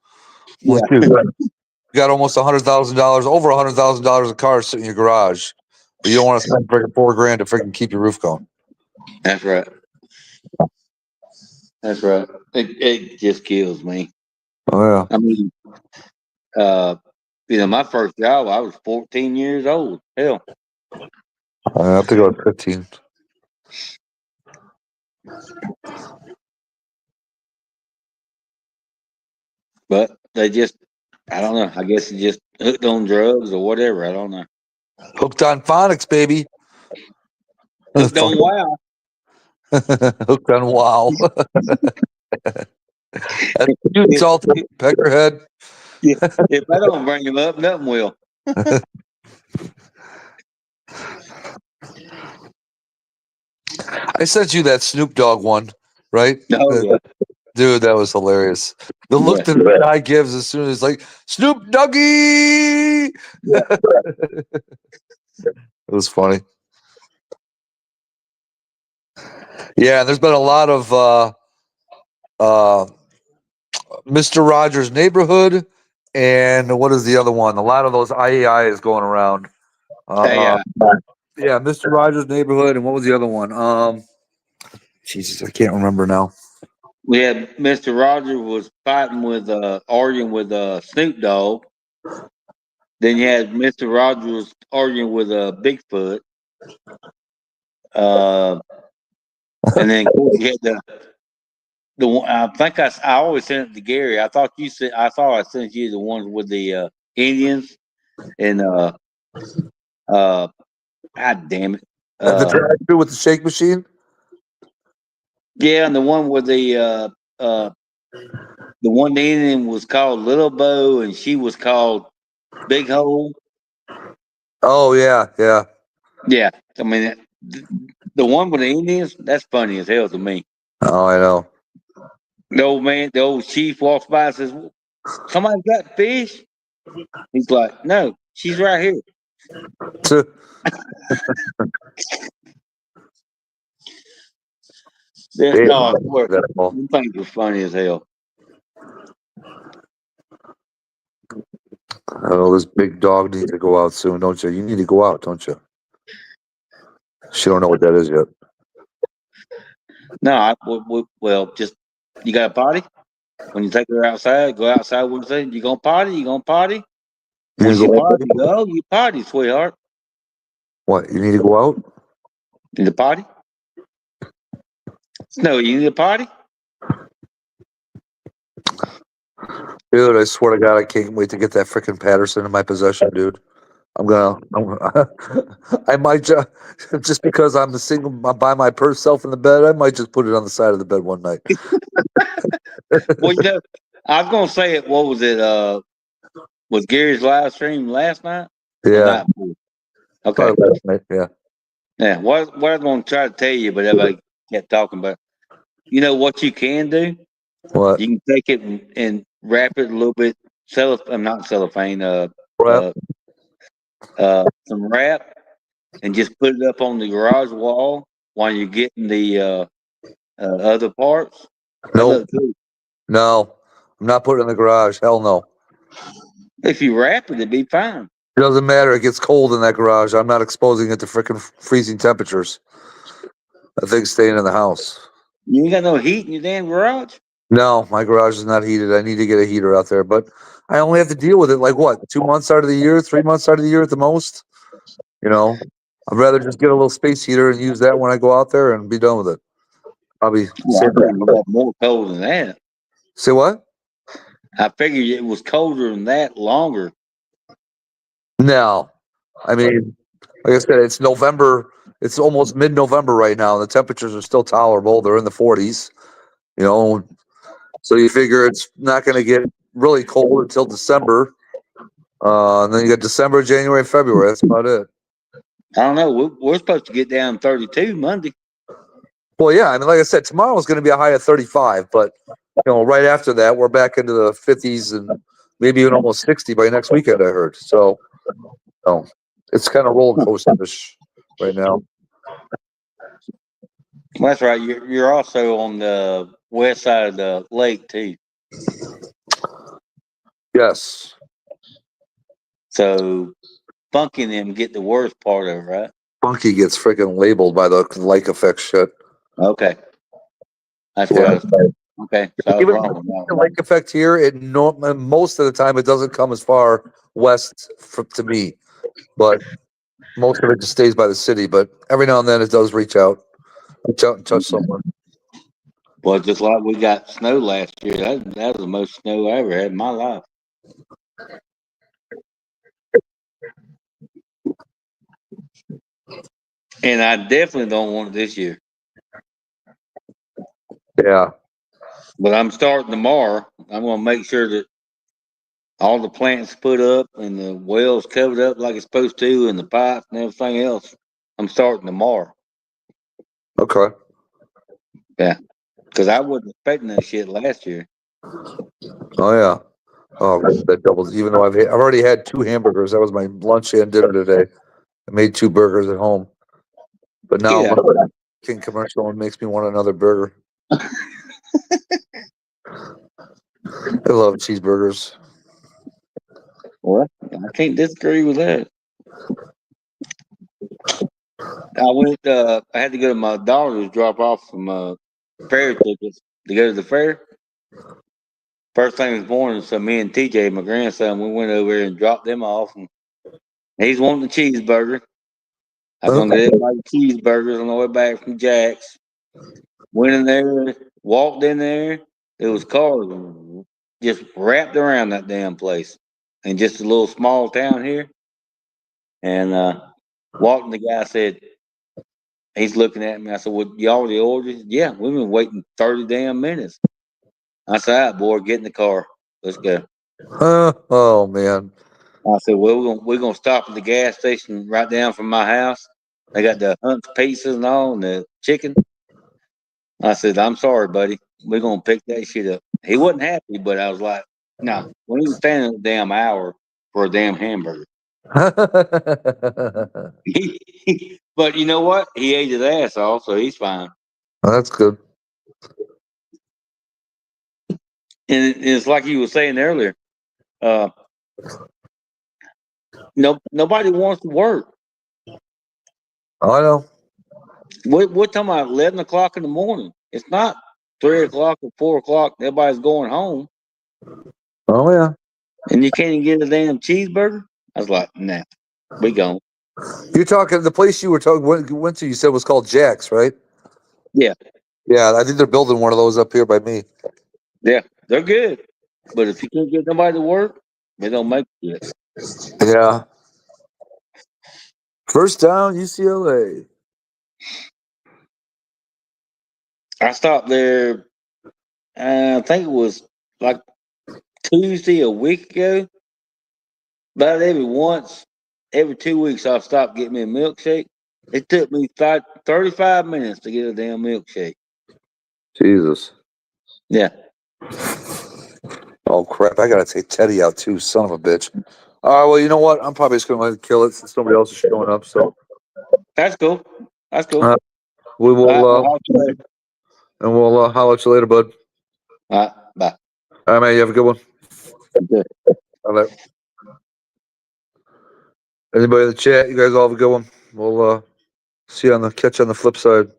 I'm Yeah, like, dude, you got almost $100,000, over $100,000 of cars sitting in your garage, but you don't want to spend freaking 4 grand to freaking keep your roof going. that's right. That's right. It just kills me. Oh yeah. I mean, my first job, I was 14 years old. Hell, I have to go at 15. but I don't know. I guess it just hooked on drugs or whatever. I don't know. Hooked on phonics, baby. Hooked on wow. Hooked on wow. That's cute, If, salty peckerhead. if I don't bring him up, nothing will. I sent you that Snoop Dogg one, right? Oh yeah, Dude, that was hilarious. The look yeah, that the guy gives as soon as like Snoop Doggy. yeah. It was funny. Yeah, there's been a lot of uh, Mr. Rogers' Neighborhood, and what is the other one? A lot of those IAI is going around. Hey, Yeah, Mr. Rogers' Neighborhood, and what was the other one? Jesus, I can't remember now. we had Mr. Rogers was arguing with Snoop Dogg. Then you had Mr. Rogers arguing with Bigfoot. Uh, and then of course you had the one. I think I always sent it to Gary. I thought I sent you the ones with the Indians and God damn it. At the Uh, drive-thru with the shake machine. yeah, and the one where the one Indian was called Little Bo, and she was called Big Hole. Oh yeah, yeah. Yeah, I mean the one with the Indians. That's funny as hell to me. Oh, I know. The old man, the old chief walks by and says, "Somebody got fish?" He's like, "No, she's right here." Yeah, Damn, no, that all. them things were funny as hell. Oh, this big dog needs to go out soon, don't you? You need to go out, don't you? She don't know what that is yet. No, well, just you got a potty when you take her outside. Go outside. What you say? You gonna potty? You gonna potty? You Once need to you go potty, out? you go. Oh, you potty, sweetheart. What? You need to go out? In the potty? No, you need a potty. Dude, I swear to God, I can't wait to get that freaking Patterson in my possession, dude. I might just because I'm the single by myself in the bed, I might just put it on the side of the bed one night. Well, I was gonna say it. What was it? Was Gary's live stream last night? Or Yeah, night before? Okay. probably last night. Yeah. Yeah. What I was gonna try to tell you, but everybody kept talking about. You know what you can do? What? You can take it and wrap it a little bit. Not cellophane. Crap. Some wrap, and just put it up on the garage wall while you're getting the other parts. That No, look good. no, I'm not putting it in the garage. Hell no. If you wrap it, it'd be fine. It doesn't matter. It gets cold in that garage. I'm not exposing it to freaking freezing temperatures. That thing's staying in the house. You ain't got no heat in your damn garage. No, my garage is not heated. I need to get a heater out there, but I only have to deal with it like what, 2 months out of the year, 3 months out of the year at the most. You know, I'd rather just get a little space heater and use that when I go out there and be done with it. I'll be Well, I safe. figured it was more cold than that. Say what? I figured it was colder than that longer. No, I mean, like I said, it's November. It's almost mid-November right now. The temperatures are still tolerable. They're in the 40s. You know, so you figure it's not going to get really cold until December. And then you got December, January, February. That's about it. I don't know. We're supposed to get down 32 Monday. Well, yeah. I mean, like I said, tomorrow is going to be a high of 35, but right after that, we're back into the 50s and maybe even almost 60 by next weekend. I heard. So, it's kind of roller coaster-ish right now. That's right. You're also on the west side of the lake too. Yes. So Funky and them get the worst part of it, right? Funky gets freaking labeled by the lake effect shit. Okay. That's what I was okay. So I was Even wrong on that the one. lake effect here, most of the time it doesn't come as far west to me, but most of it just stays by the city. But every now and then it does reach out and touch someone. Well, just like we got snow last year. That was the most snow I ever had in my life. And I definitely don't want it this year. Yeah. But I'm starting tomorrow. I'm going to make sure that all the plants put up and the wells covered up like it's supposed to, and the pipes and everything else. I'm starting tomorrow. Okay. Yeah, because I wasn't expecting that shit last year. Oh yeah. Oh, that doubles. Even though I've already had 2 hamburgers. That was my lunch and dinner today. I made 2 burgers at home, but now Yeah. King commercial and makes me want another burger. I love cheeseburgers. Well, I can't disagree with that. I went. I had to go to my daughter's drop off some fair tickets to go to the fair. First thing this morning, so me and TJ, my grandson, we went over there and dropped them off, and he's wanting a cheeseburger. I was gonna get everybody cheeseburgers on the way back from Jack's. Went in there, walked in there. There was cars just wrapped around that damn place, and just a little small town here. And walked, and the guy said, He's looking at me. I said, "Well, you already ordered?" "Yeah, we've been waiting 30 damn minutes." I said, "All right, boy, get in the car. Let's go." Oh man. I said, "Well, we're gonna stop at the gas station right down from my house. They got the Hunt's pizzas and all, and the chicken." I said, "I'm sorry, buddy. We're gonna pick that shit up." He wasn't happy, but I was like, "No, we ain't standing a damn hour for a damn hamburger." But you know what? He ate his ass off, so he's fine. That's good. And it's like you were saying earlier. Uh, nobody wants to work. I know. We're talking about 11 o'clock in the morning. It's not 3 o'clock or 4 o'clock. Everybody's going home, Oh yeah. and you can't even get a damn cheeseburger. I was like, "Nah, we gone." You're talking the place you were talking went to. You said was called Jack's, right? Yeah, Yeah, I think they're building one of those up here by me. yeah, they're good, but if you can't get nobody to work, they don't make it. Yeah. First down, UCLA. I stopped there. I think it was like Tuesday a week ago. About every 2 weeks, I'll stop getting me a milkshake. It took me 35 minutes to get a damn milkshake. Jesus. Yeah, Oh crap! I gotta take Teddy out too. Son of a bitch. All right. Well, you know what? I'm probably just gonna let it kill it since somebody else is showing up. So that's cool. That's cool. uh, we All will. right, well, I'll see you later. And we'll holler at you later, bud. All right, bye. All right, man. You have a good one. Good. All right. Anybody in the chat? You guys all have a good one. We'll catch you on the flip side.